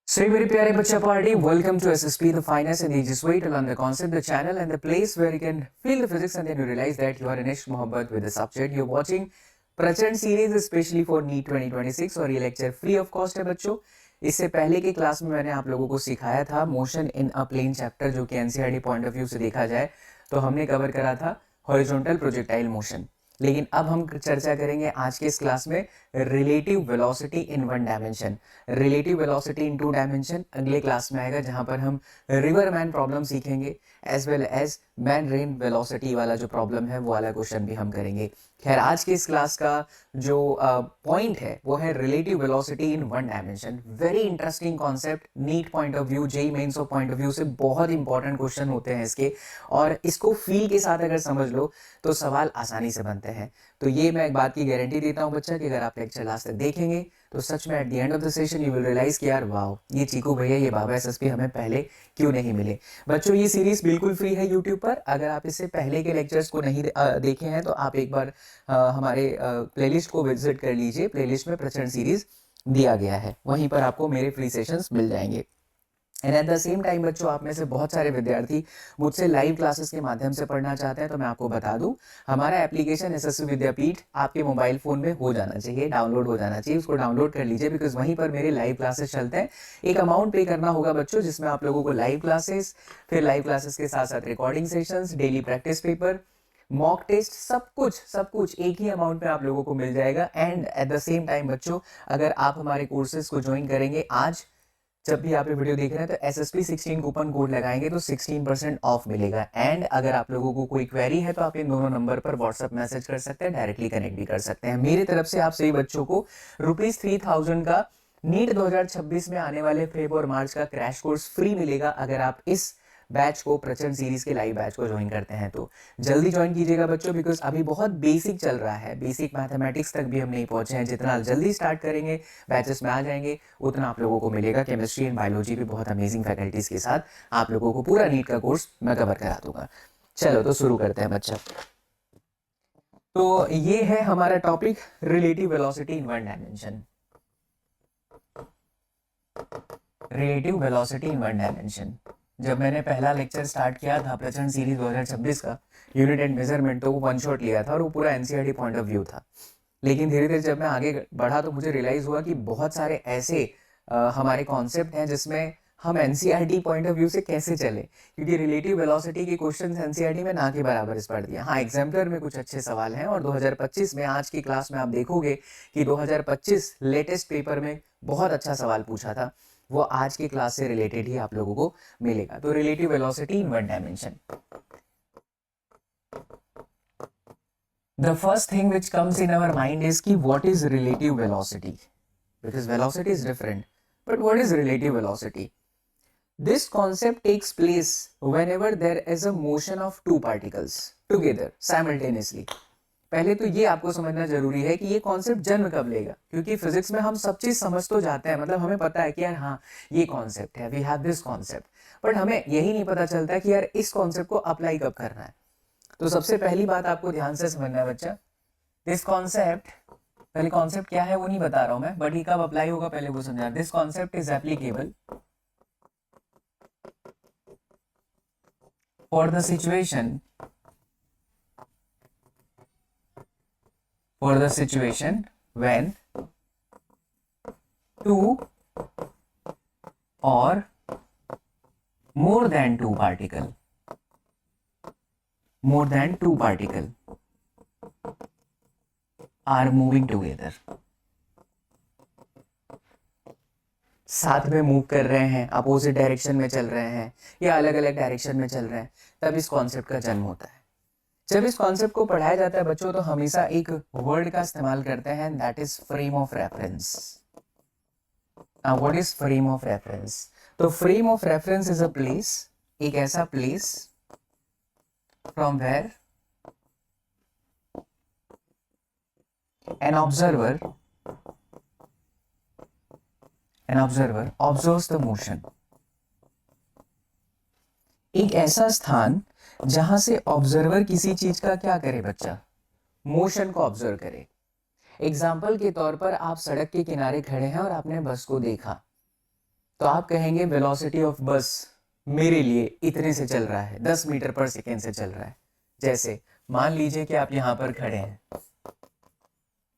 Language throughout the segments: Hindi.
So, very प्यारे बच्चा party, welcome to SSP, the finest and easiest way to learn the concept, the channel and the place where you can feel the physics and then you realize that you are in ishq mohabbat with the subject. You're watching प्रचंड सीरीज स्पेशली फॉर नीट 2026 और ये लेक्चर फ्री ऑफ कॉस्ट है बच्चों। इससे पहले की क्लास में मैंने आप लोगों को सिखाया था motion in a plane chapter, जो कि एनसीईआरटी पॉइंट ऑफ व्यू से देखा जाए तो हमने कवर करा था हॉरिजॉन्टल प्रोजेक्टाइल मोशन। लेकिन अब हम चर्चा करेंगे आज के इस क्लास में relative velocity in one dimension, relative velocity in two dimension अगले क्लास में आएगा, जहां पर हम रिवर मैन प्रॉब्लम सीखेंगे as well as man rain velocity वाला जो प्रॉब्लम है वो वाला क्वेश्चन भी हम करेंगे। खैर, आज के इस क्लास का जो पॉइंट है वो है relative velocity in one dimension. Very interesting concept, NEET point of view, JEE mains of point of view से बहुत इंपॉर्टेंट क्वेश्चन होते हैं इसके, और इसको फील के साथ अगर समझ लो तो सवाल आसानी से बनते हैं। तो ये मैं एक बात की गारंटी देता हूँ बच्चा कि अगर आप लेक्चर लास्ट तक देखेंगे तो सच में at the end of the session you will realize कि यार वाओ, ये चीकू भैया, ये बाबा एसएसपी हमें पहले क्यों नहीं मिले। बच्चों, ये सीरीज बिल्कुल फ्री है यूट्यूब पर। अगर आप इससे पहले के लेक्चर्स को नहीं देखे हैं तो आप एक बार हमारे प्लेलिस्ट को विजिट कर लीजिए। प्लेलिस्ट में प्रचंड सीरीज दिया गया है, वहीं पर आपको मेरे फ्री सेशंस मिल जाएंगे। And at the same time बच्चों, आप में से बहुत सारे विद्यार्थी मुझसे लाइव क्लासेस के माध्यम से पढ़ना चाहते हैं, तो मैं आपको बता दूं, हमारा एप्लीकेशन एसएससी विद्यापीठ आपके मोबाइल फोन में हो जाना चाहिए, डाउनलोड हो जाना चाहिए। उसको डाउनलोड कर लीजिए, बिकॉज वहीं पर मेरे लाइव क्लासेस चलते हैं। एक अमाउंट पे करना होगा बच्चों, जिसमें आप लोगों को लाइव क्लासेस, फिर लाइव क्लासेस के साथ साथ recording sessions, daily practice paper, mock test, सब कुछ एक ही अमाउंट में आप लोगों को मिल जाएगा। And at the same time बच्चों, अगर आप हमारे कोर्सेज को ज्वाइन करेंगे आज, जब भी आप ये वीडियो देख रहे हैं, तो SSP 16 कूपन कोड लगाएंगे तो 16% ऑफ मिलेगा। एंड अगर आप लोगों को कोई क्वेरी है तो आप इन दोनों नंबर पर व्हाट्सएप मैसेज कर सकते हैं, डायरेक्टली कनेक्ट भी कर सकते हैं। मेरी तरफ से आप सभी बच्चों को ₹3000 का नीट 2026 में आने वाले फेब और मार्च का क्रैश कोर्स फ्री मिलेगा अगर आप इस बैच को, प्रचंड सीरीज के लाइव बैच को ज्वाइन करते हैं। तो जल्दी ज्वाइन कीजिएगा बच्चों, बिकॉज अभी बहुत बेसिक चल रहा है, बेसिक मैथमेटिक्स तक भी हम नहीं पहुंचे हैं। जितना जल्दी स्टार्ट करेंगे, बैचेस में आ जाएंगे, उतना आप लोगों को मिलेगा। केमिस्ट्री एंड बायोलॉजी भी बहुत अमेजिंग फैकल्टीज के साथ आप लोगों को पूरा नीट का कोर्स मैं कवर करा दूंगा। चलो तो शुरू करते हैं बच्चा। तो ये है हमारा topic, relative velocity in one dimension. Relative velocity in one dimension, जब मैंने पहला लेक्चर स्टार्ट किया था प्रचंड सीरीज 2026 का, यूनिट एंड मेजरमेंट, तो वो वन शॉट लिया था और वो पूरा एनसीईआरटी पॉइंट ऑफ व्यू था। लेकिन धीरे धीरे जब मैं आगे बढ़ा तो मुझे रियलाइज हुआ कि बहुत सारे ऐसे हमारे कॉन्सेप्ट हैं जिसमें हम एनसीईआरटी पॉइंट ऑफ व्यू से कैसे चले, क्योंकि रिलेटिव वेलोसिटी के क्वेश्चंस एनसीईआरटी में ना के बराबर इस पढ़ दिया। हाँ, एग्जाम्पलर में कुछ अच्छे सवाल हैं, और 2025 में आज की क्लास में आप देखोगे कि 2025 लेटेस्ट पेपर में बहुत अच्छा सवाल पूछा था, वो आज की क्लास से रिलेटेड ही आप लोगों को मिलेगा। तो relative velocity in one dimension, the first thing which comes in our mind is कि what is relative velocity, because velocity is different, but what is relative velocity? This concept takes place whenever there is a motion of two particles together simultaneously. पहले तो ये आपको समझना जरूरी है कि ये कॉन्सेप्ट जन्म कब लेगा, क्योंकि फिजिक्स में हम सब चीज समझ तो जाते हैं, मतलब हमें पता है कि यार हाँ ये कॉन्सेप्ट है, we have this concept, but हमें यही नहीं पता चलता कि यार इस कॉन्सेप्ट को अप्लाई कब करना है। तो सबसे पहली बात आपको ध्यान से समझना है बच्चा, दिस कॉन्सेप्ट, पहले कॉन्सेप्ट क्या है वो नहीं बता रहा हूं मैं, बट ये कब अप्लाई होगा पहले वो समझना। This concept is applicable for the situation, for the situation when two or more than two particle are moving together, साथ में मूव कर रहे हैं, अपोजिट डायरेक्शन में चल रहे हैं या अलग अलग डायरेक्शन में चल रहे हैं, तब इस कॉन्सेप्ट का जन्म होता है। जब इस कॉन्सेप्ट को पढ़ाया जाता है बच्चों, तो हमेशा एक वर्ड का इस्तेमाल करते हैं, that is frame of reference. What is frame of reference? तो frame of reference is a place, एक ऐसा place from where an observer observes the motion. एक ऐसा स्थान जहां से ऑब्जर्वर किसी चीज का क्या करे बच्चा, मोशन को ऑब्जर्व करे। एग्जाम्पल के तौर पर आप सड़क के किनारे खड़े हैं और आपने बस को देखा, तो आप कहेंगे वेलोसिटी ऑफ बस मेरे लिए इतने से चल रहा है, 10 मीटर पर सेकेंड से चल रहा है। जैसे मान लीजिए कि आप यहाँ पर खड़े हैं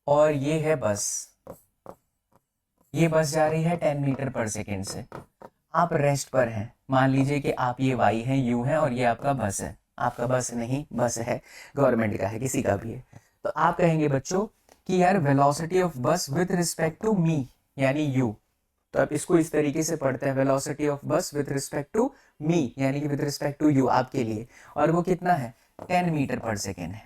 और ये है बस, ये बस जा रही है 10 मीटर पर सेकेंड से। आप रेस्ट पर हैं, मान लीजिए कि आप ये वाई हैं, यू हैं और ये आपका बस है। आपका बस नहीं, बस है, गवर्नमेंट का है, किसी का भी है। तो आप कहेंगे बच्चों कि यार velocity of bus with respect to me यानी यू। तो आप इसको इस तरीके से पढ़ते हैं, velocity of bus with respect to me यानी कि विथ रिस्पेक्ट टू यू, आपके लिए, और वो कितना है, 10 मीटर पर सेकेंड है।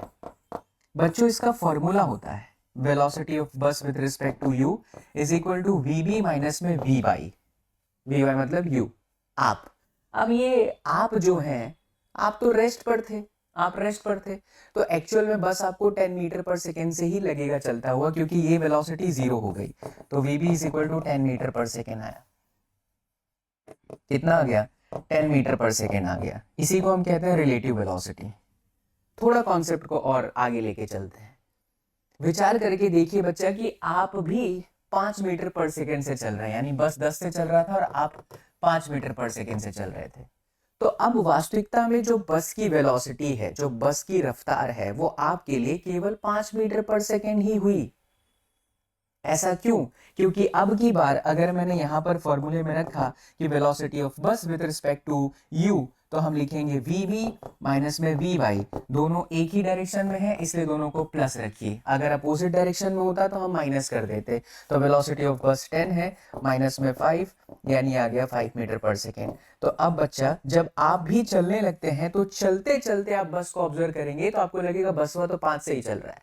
बच्चों इसका फॉर्मूला होता है velocity of bus with respect to you is equal to v b minus में वी वाई। वी वाई मतलब यू, आप। अब ये आप जो हैं, आप तो रेस्ट पर थे, आप रेस्ट पर थे, तो एक्चुअल में बस आपको 10 मीटर पर सेकेंड से ही लगेगा चलता हुआ, क्योंकि ये वेलोसिटी 0 हो गई। तो v b is equal to 10 meter per second आया। कितना आ गया, 10 मीटर पर सेकेंड आ गया। इसी को हम कहते हैं रिलेटिव वेलोसिटी। थोड़ा कॉन्सेप्ट को और आगे लेके चलते हैं। विचार करके देखिए बच्चा कि आप भी 5 मीटर पर सेकेंड से चल रहे हैं, यानी बस 10 से चल रहा था और आप 5 मीटर पर सेकेंड से चल रहे थे। तो अब वास्तविकता में जो बस की वेलोसिटी है, जो बस की रफ्तार है, वो आपके लिए केवल 5 मीटर पर सेकेंड ही हुई। ऐसा क्यों? क्योंकि अब की बार अगर मैंने यहाँ पर फॉर्मूले में रखा कि velocity of bus with respect to you, तो हम लिखेंगे वी वी माइनस में वी वाई। दोनों एक ही डायरेक्शन में है, इसलिए दोनों को प्लस रखिए। अगर अपोजिट डायरेक्शन में होता तो हम माइनस कर देते। तो वेलोसिटी ऑफ बस 10 है, माइनस में 5 यानी आ गया 5 मीटर पर सेकेंड। तो अब बच्चा जब आप भी चलने लगते हैं तो चलते चलते आप बस को ऑब्जर्व करेंगे तो आपको लगेगा बस हुआ तो 5 से ही चल रहा है,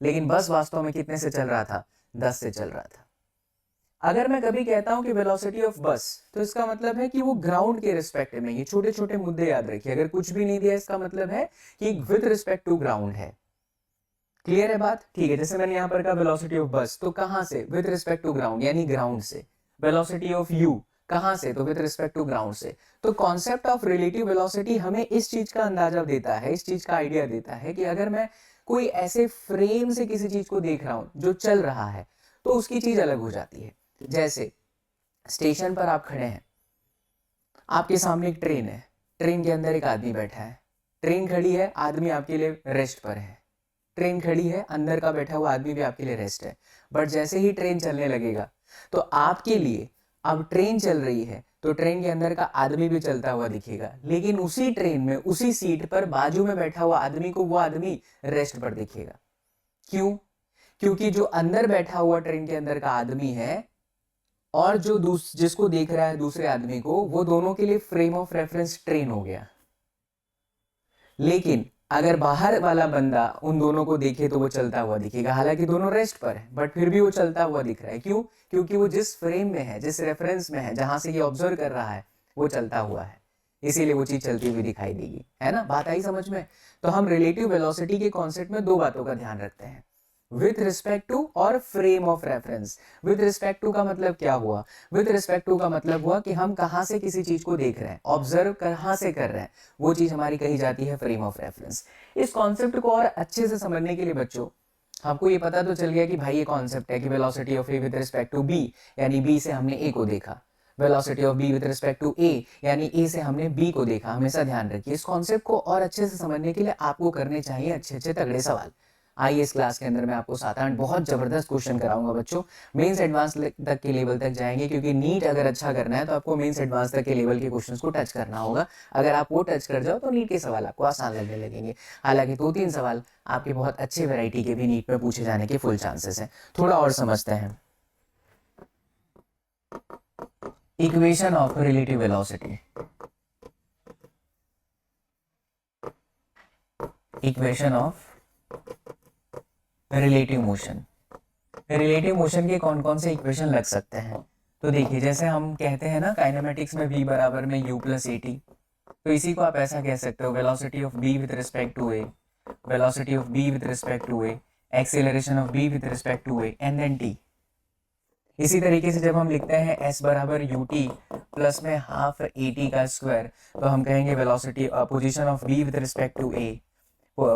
लेकिन बस वास्तव में कितने से चल रहा था, 10 से चल रहा था। अगर मैं कभी कहता हूं कि वेलोसिटी ऑफ बस, तो इसका मतलब है कि वो ग्राउंड के रिस्पेक्ट में, ये छोटे छोटे मुद्दे याद रखिए। अगर कुछ भी नहीं दिया इसका मतलब है कि विद रिस्पेक्ट टू ग्राउंड है। क्लियर है बात? ठीक है, जैसे मैंने यहां पर कहा वेलोसिटी ऑफ बस, तो कहां से, विद रिस्पेक्ट टू ग्राउंड यानी ग्राउंड से। वेलोसिटी ऑफ यू कहां से, तो विद रिस्पेक्ट टू ग्राउंड से। तो कॉन्सेप्ट ऑफ रिलेटिव वेलोसिटी हमें इस चीज का अंदाजा देता है, इस चीज का आइडिया देता है कि अगर मैं कोई ऐसे फ्रेम से किसी चीज को देख रहा हूं जो चल रहा है, तो उसकी चीज अलग हो जाती है। जैसे स्टेशन पर आप खड़े हैं, आपके सामने एक ट्रेन है, ट्रेन के अंदर एक आदमी बैठा है, ट्रेन खड़ी है, आदमी आपके लिए रेस्ट पर है। ट्रेन खड़ी है, अंदर का बैठा हुआ आदमी भी आपके लिए रेस्ट है। बट जैसे ही ट्रेन चलने लगेगा तो आपके लिए, अब ट्रेन चल रही है तो ट्रेन के अंदर का आदमी भी चलता हुआ दिखेगा, लेकिन उसी ट्रेन में उसी सीट पर बाजू में बैठा हुआ आदमी को वो आदमी रेस्ट पर दिखेगा। क्यों? क्योंकि जो अंदर बैठा हुआ ट्रेन के अंदर का आदमी है और जो जिसको देख रहा है दूसरे आदमी को, वो दोनों के लिए फ्रेम ऑफ रेफरेंस ट्रेन हो गया। लेकिन अगर बाहर वाला बंदा उन दोनों को देखे तो वो चलता हुआ दिखेगा, हालांकि दोनों रेस्ट पर है, बट फिर भी वो चलता हुआ दिख रहा है। क्यों? क्योंकि वो जिस फ्रेम में है, जिस रेफरेंस में है, जहां से ये ऑब्जर्व कर रहा है, वो चलता हुआ है, इसीलिए वो चीज चलती हुई दिखाई देगी। है ना, बात आई समझ में? तो हम रिलेटिव वेलोसिटी के कॉन्सेप्ट में दो बातों का ध्यान रखते हैं, विथ रिस्पेक्ट टू और frame of reference. With respect to का मतलब क्या हुआ? विथ रिस्पेक्ट टू का मतलब हुआ कि हम कहां से किसी चीज को देख रहे हैं, ऑब्जर्व कहां से कर रहे हैं, वो चीज हमारी कही जाती है फ्रेम ऑफ रेफरेंस। इस कॉन्सेप्ट को और अच्छे से समझने के लिए बच्चों, आपको ये पता तो चल गया कि भाई ये कॉन्सेप्ट है कि velocity of A with respect to B, यानी बी से हमने ए को देखा। Velocity of B with respect to A, यानी ए से हमने बी को देखा। हमेशा ध्यान रखिए, इस कॉन्सेप्ट को और अच्छे से समझने के लिए आपको करने चाहिए अच्छे अच्छे तगड़े सवाल। आइए इस क्लास के अंदर मैं आपको 7-8 बहुत जबरदस्त क्वेश्चन कराऊंगा बच्चों। मेंस एडवांस तक के लेवल तक जाएंगे, क्योंकि नीट अगर अच्छा करना है तो आपको मेंस एडवांस तक के लेवल के क्वेश्चंस को टच करना होगा। अगर आप वो टच कर जाओ तो नीट के सवाल आपको आसान लगने लगेंगे। हालांकि 2-3 सवाल आपके बहुत अच्छे वैरायटी के भी नीट में पूछे जाने के फुल चांसेस हैं। थोड़ा और समझते हैं। Equation of relative velocity, equation of relative motion. Relative motion के कौन कौन से इक्वेशन लग सकते हैं? तो देखिए, जैसे हम कहते हैं ना काइनेमेटिक्स में v बराबर में u प्लस at, तो इसी को आप ऐसा कह सकते हो, velocity of b with respect to a, velocity of b with respect to a, acceleration of b with respect to a and then t। इसी तरीके से जब हम लिखते हैं s बराबर ut प्लस में हाफ at का स्क्वायर, तो हम कहेंगे velocity position of b with respect to a,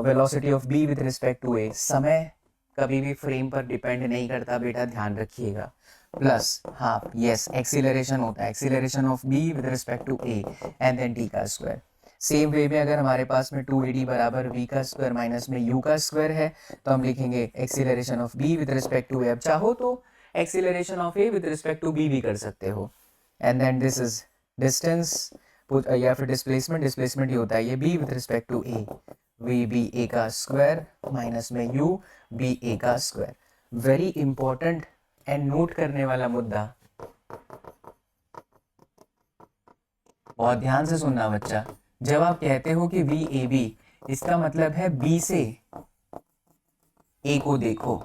velocity of b with respect to a। समय कभी भी फ्रेम पर डिपेंड नहीं करता बेटा, ध्यान रखिएगा। प्लस हाफ, यस एक्सीलरेशन होता है, acceleration of B with respect to a and then t का स्क्वायर। सेम वे में अगर हमारे पास में 2ad बराबर v का स्क्वायर माइनस में u का स्क्वायर है तो हम लिखेंगे acceleration of b with respect to a। अब चाहो तो acceleration of a with respect to b भी कर सकते हो। And then this is distance या फिर डिस्प्लेसमेंट, डिस्प्लेसमेंट ये होता है ये b with respect to a, v b a का स्क्वायर माइनस में u b a का square. Very important and note करने वाला मुद्दा, बहुत ध्यान से सुनना बच्चा। जब आप कहते हो कि वी ए बी, इसका मतलब है बी से ए को देखो,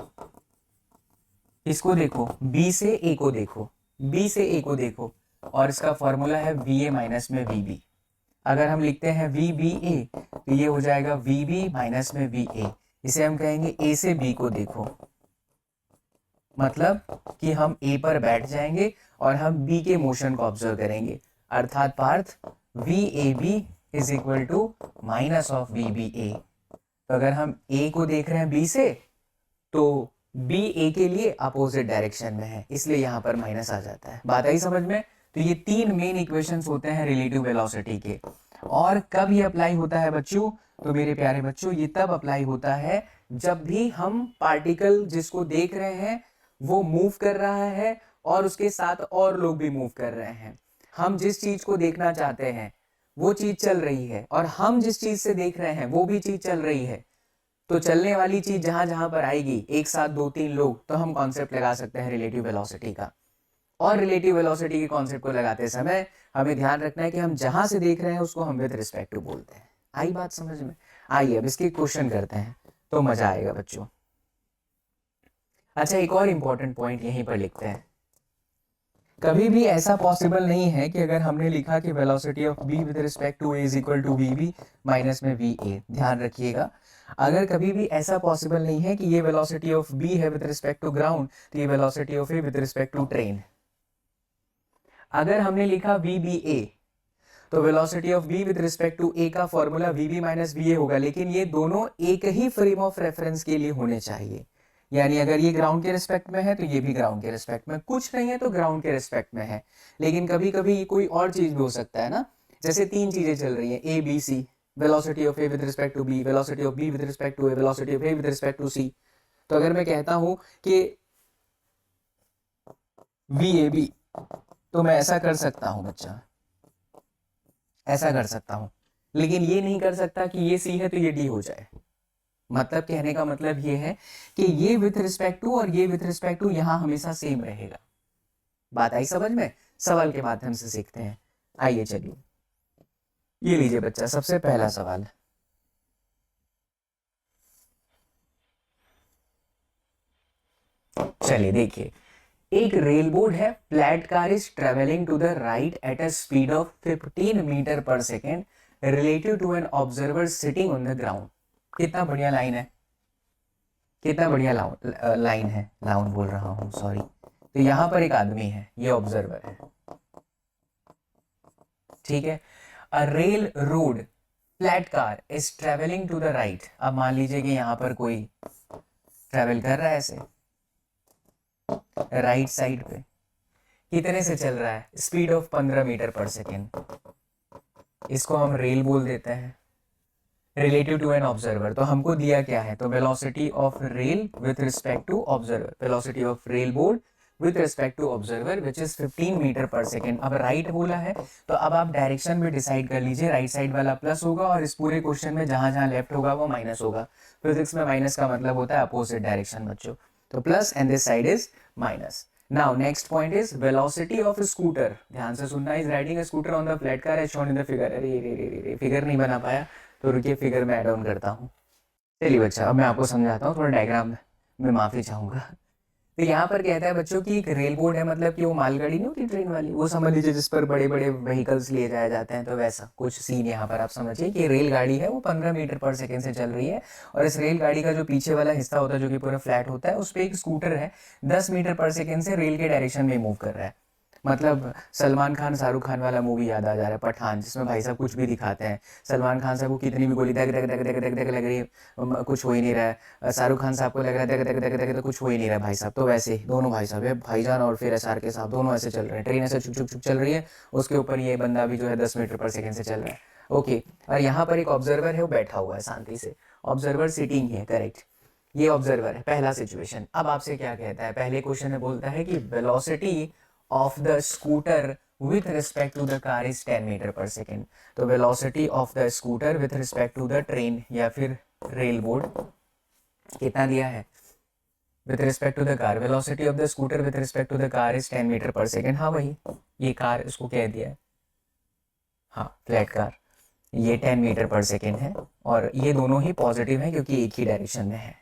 इसको देखो, बी से ए को देखो, बी से ए को देखो, और इसका फॉर्मूला है वी ए माइनस में वी बी। अगर हम लिखते हैं वी बी ए तो ये हो जाएगा वी बी माइनस में वी ए। इसे हम कहेंगे ए से बी को देखो, मतलब कि हम ए पर बैठ जाएंगे और हम बी के मोशन को ऑब्जर्व करेंगे, अर्थात पार्थ V A B is equal to minus of V B A. तो अगर हम ए को देख रहे हैं बी से तो बी ए के लिए अपोजिट डायरेक्शन में है, इसलिए यहाँ पर माइनस आ जाता है। बात आई समझ में? तो ये तीन मेन इक्वेशंस होते हैं रिलेटिव वेलोसिटी के। और कब ये अप्लाई होता है बच्चों? तो मेरे प्यारे बच्चों ये तब अप्लाई होता है जब भी हम पार्टिकल जिसको देख रहे हैं वो मूव कर रहा है और उसके साथ और लोग भी मूव कर रहे हैं। हम जिस चीज को देखना चाहते हैं वो चीज चल रही है और हम जिस चीज से देख रहे हैं वो भी चीज चल रही है, तो चलने वाली चीज जहां जहां पर आएगी एक साथ दो तीन लोग, तो हम कॉन्सेप्ट लगा सकते हैं रिलेटिव वेलोसिटी का। और रिलेटिव वेलोसिटी के कॉन्सेप्ट को लगाते समय हमें ध्यान रखना है कि हम जहां से देख रहे हैं उसको हम विद रिस्पेक्ट टू बोलते हैं। आई बात समझ में? आइए अब इसके क्वेश्चन करते हैं तो मजा आएगा बच्चों। अच्छा, एक और इंपॉर्टेंट पॉइंट यहीं पर लिखते हैं। कभी भी ऐसा पॉसिबल नहीं है कि अगर हमने लिखा कि velocity of b with respect to a is equal to vb minus में va, ध्यान रखिएगा, अगर कभी भी ऐसा पॉसिबल नहीं है कि ये वेलोसिटी ऑफ b है विद रिस्पेक्ट टू ग्राउंड तो ये velocity of a with respect to train. अगर हमने लिखा vba तो velocity of b with respect to a का फॉर्मूला vb माइनस va होगा, लेकिन ये दोनों एक ही फ्रेम ऑफ रेफरेंस के लिए होने चाहिए। यानी अगर ये ग्राउंड के रिस्पेक्ट में है तो ये भी ग्राउंड के रिस्पेक्ट में, कुछ नहीं है तो ग्राउंड के रिस्पेक्ट में है। लेकिन कभी कभी कोई और चीज भी हो सकता है ना, जैसे तीन चीजें चल रही हैं A B C, velocity of A with respect to B, velocity of B with respect to A, velocity of A with respect to C. तो अगर मैं कहता हूं कि वी ए बी तो मैं ऐसा कर सकता हूं बच्चा, ऐसा कर सकता हूं, लेकिन ये नहीं कर सकता कि ये सी है तो ये डी हो जाए। मतलब कहने का मतलब ये है कि ये विथ रिस्पेक्ट टू और ये विथ रिस्पेक्ट टू यहां हमेशा सेम रहेगा। बात आई समझ में? सवाल के माध्यम से सीखते हैं। आइए चलिए, ये लीजिए बच्चा, सबसे पहला सवाल, चलिए देखिए, एक रेल बोर्ड है, flat car is travelling to the right at a speed of 15 metre per second relative to an observer sitting on the ground. कितना बढ़िया लाइन है, कितना बढ़िया लाइन है, लाउन बोल रहा हूं सॉरी। तो यहां पर एक आदमी है, ये ऑब्जर्वर है, ठीक है। A railroad flat car is travelling to the right. अब मान लीजिए कि यहां पर कोई ट्रेवल कर रहा है ऐसे राइट साइड पे, कितने से चल रहा है? Speed of 15 metre per second. इसको हम रेल बोल देते हैं, रिलेटिव टू एन ऑब्जर्वर। तो हमको दिया क्या है? तो velocity of rail with respect to observer, velocity of rail board with respect to observer which is 15 metre per second. अब राइट बोला है तो अब आप डायरेक्शन में डिसाइड कर लीजिए, राइट साइड वाला प्लस होगा और इस पूरे क्वेश्चन में जहां जहां लेफ्ट होगा वो माइनस होगा। फिजिक्स में माइनस का मतलब होता है अपोजिट डायरेक्शन बच्चों, तो plus and this side is minus. Now next point is velocity of scooter, ध्यान से सुनना, is riding a scooter on the flat car as shown in the figure. अरे फिगर नहीं बना पाया तो रुकिए, फिगर में ऐड ऑन करता हूँ। चलिए बच्चा, अब मैं आपको समझाता हूँ, थोड़ा डायग्राम में माफी चाहूंगा। तो यहाँ पर कहता है बच्चों की एक रेल बोर्ड है, मतलब कि वो मालगाड़ी नहीं होती ट्रेन वाली, वो समझ लीजिए जिस पर बड़े बड़े व्हीकल्स लिए जाए जाते हैं, तो वैसा कुछ सीन यहाँ पर आप समझिए कि रेलगाड़ी है वो 15 मीटर पर सेकेंड से चल रही है और इस रेलगाड़ी का जो पीछे वाला हिस्सा होता है जो कि पूरा फ्लैट होता है उस पर एक स्कूटर है 10 मीटर पर सेकेंड से रेल के डायरेक्शन में मूव कर रहा है। मतलब सलमान खान शाहरुख खान वाला मूवी याद आ जा रहा है, पठान, जिसमें भाई साहब कुछ भी दिखाते हैं। सलमान खान साहब को कितनी भी गोली दग दग दग दग दग दग लग रही है, कुछ हो ही नहीं रहा है। शाहरुख खान साहब को लग रहा है दग दग दग दग तो कुछ हो ही नहीं रहा है भाई साहब। तो वैसे ही दोनों भाई साहब है, भाईजान और फिर एसआर के साहब, दोनों ऐसे चल रहे हैं, ट्रेन ऐसे छुक छुक छुक चल रही है, उसके ऊपर ये बंदा भी जो है 10 मीटर पर सेकेंड से चल रहा है। ओके, और यहाँ पर एक ऑब्जर्वर है, वो बैठा हुआ है शांति से, ऑब्जर्वर सिटिंग है, करेक्ट, ये ऑब्जर्वर है, पहला सिचुएशन। अब आपसे क्या कहता है, पहले क्वेश्चन में बोलता है कि velocity of the scooter with respect to the car is 10 meter per second. तो velocity of the scooter with respect to the train या फिर रेल बोर्ड कितना दिया है, with respect to the car, velocity of the scooter with respect to the car is 10 meter per second. हाँ वही, ये कार इसको कह दिया है, हाँ फ्लैट कार, ये 10 मीटर पर सेकेंड है, और ये दोनों ही पॉजिटिव हैं क्योंकि एक ही डायरेक्शन में है,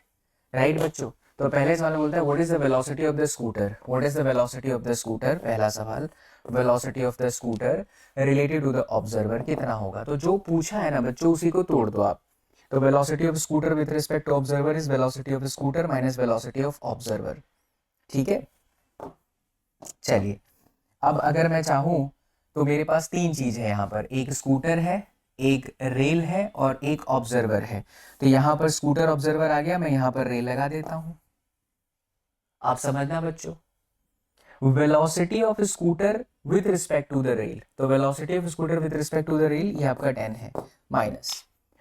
राइट बच्चों। तो पहले सवाल में बोलता है what is the velocity of the scooter, what is the velocity of the scooter, पहला सवाल, velocity of the scooter related to the observer कितना होगा। तो जो पूछा है ना बच्चों उसी को तोड़ दो आप। तो velocity of scooter with respect to observer is velocity of scooter minus velocity of observer, ठीक है। चलिए, अब अगर मैं चाहूं तो मेरे पास तीन चीज है यहाँ पर, एक स्कूटर है, एक रेल है और एक ऑब्जर्वर है। तो यहाँ पर स्कूटर ऑब्जर्वर आ गया, मैं यहाँ पर रेल लगा देता हूं। आप समझना बच्चों, velocity of scooter with respect to the rail, तो velocity of scooter with respect to the rail ये आपका 10 है, minus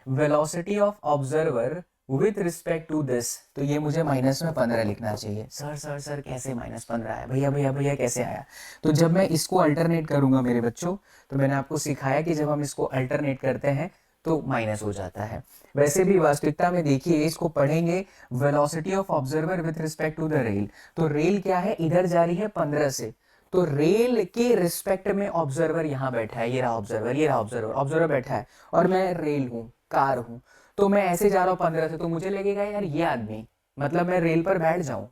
velocity of observer with respect to this, तो ये मुझे माइनस में 15 लिखना चाहिए। सर सर सर कैसे माइनस 15 आया, भैया भैया भैया कैसे आया। तो जब मैं इसको अल्टरनेट करूंगा मेरे बच्चों, तो मैंने आपको सिखाया कि जब हम इसको अल्टरनेट करते हैं तो माइनस हो जाता है। वैसे भी वास्तविकता में देखिए, इसको पढ़ेंगे velocity of observer with respect to the rail, तो रेल क्या है, इधर जा रही है 15 से, तो रेल के रिस्पेक्ट में ऑब्जर्वर यहाँ बैठा है, ये रहा ऑब्जर्वर, ये रहा ऑब्जर्वर, ऑब्जर्वर बैठा है और मैं रेल हूँ, कार हूँ, तो मैं ऐसे जा रहा हूँ 15 से, तो मुझे लगेगा यार ये आदमी, मतलब मैं रेल पर बैठ जाऊं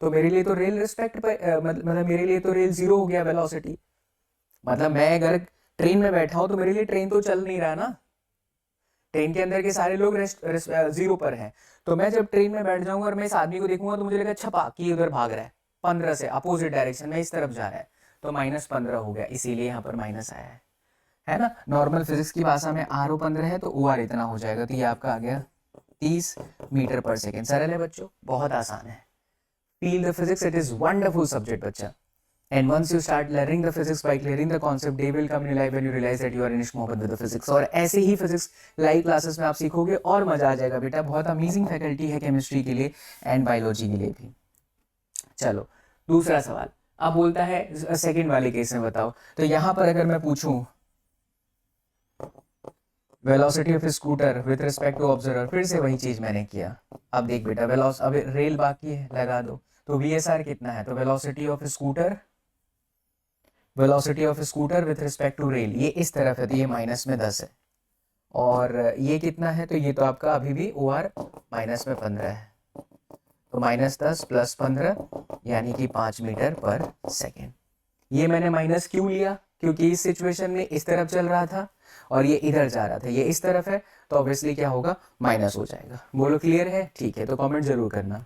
तो मेरे लिए तो रेल रिस्पेक्ट पर मतलब मेरे लिए तो रेल जीरो हो गया वेलोसिटी। मतलब मैं अगर ट्रेन में बैठा हूं तो मेरे लिए ट्रेन तो चल नहीं रहा ना, ट्रेन के अंदर के सारे लोग जीरो पर हैं। तो मैं जब ट्रेन में बैठ जाऊंगा और मैं इस आदमी को देखूंगा तो मुझे लगेगा छपा कि उधर भाग रहा है 15 से अपोजिट डायरेक्शन में, इस तरफ जा रहा है, तो माइनस 15 हो गया, इसीलिए यहाँ पर माइनस आया है ना। नॉर्मल फिजिक्स की भाषा में आर ओ 15 है तो ओ आर इतना हो जाएगा, तो ये आपका आ गया 30 मीटर पर सेकेंड। सरल है बच्चों, बहुत आसान है। Feel the physics, it is wonderful subject बच्चा। And once you start learning the physics by clearing the concept, day will come in your life when you realize that you are in मोहब्बत with the physics। और ऐसे ही फिजिक्स लाइव क्लासेस में आप सीखोगे और मजा आ जाएगा बेटा, बहुत अमेजिंग फैकल्टी है केमिस्ट्री के लिए एंड बायोलॉजी के लिए भी। चलो दूसरा सवाल, अब बोलता है सेकंड वाले केस में बताओ। तो यहाँ पर अगर मैं पूछूं velocity of scooter with respect to observer, फिर से वही चीज मैंने किया। अब देख बेटा, अब रेल बाकी है, लगा दो। तो VSR कितना है, तो velocity of scooter, velocity of scooter with respect to rail, ये इस तरफ है तो ये माइनस में 10 है, और ये कितना है, तो ये तो आपका अभी भी OR माइनस में 15 है, तो -10 + 15 यानी कि 5 मीटर पर सेकेंड। ये मैंने माइनस क्यों लिया, क्योंकि इस सिचुएशन में इस तरफ चल रहा था और ये इधर जा रहा था, ये इस तरफ है, तो ऑब्वियसली क्या होगा, माइनस हो जाएगा। बोलो क्लियर है, ठीक है, तो कमेंट जरूर करना।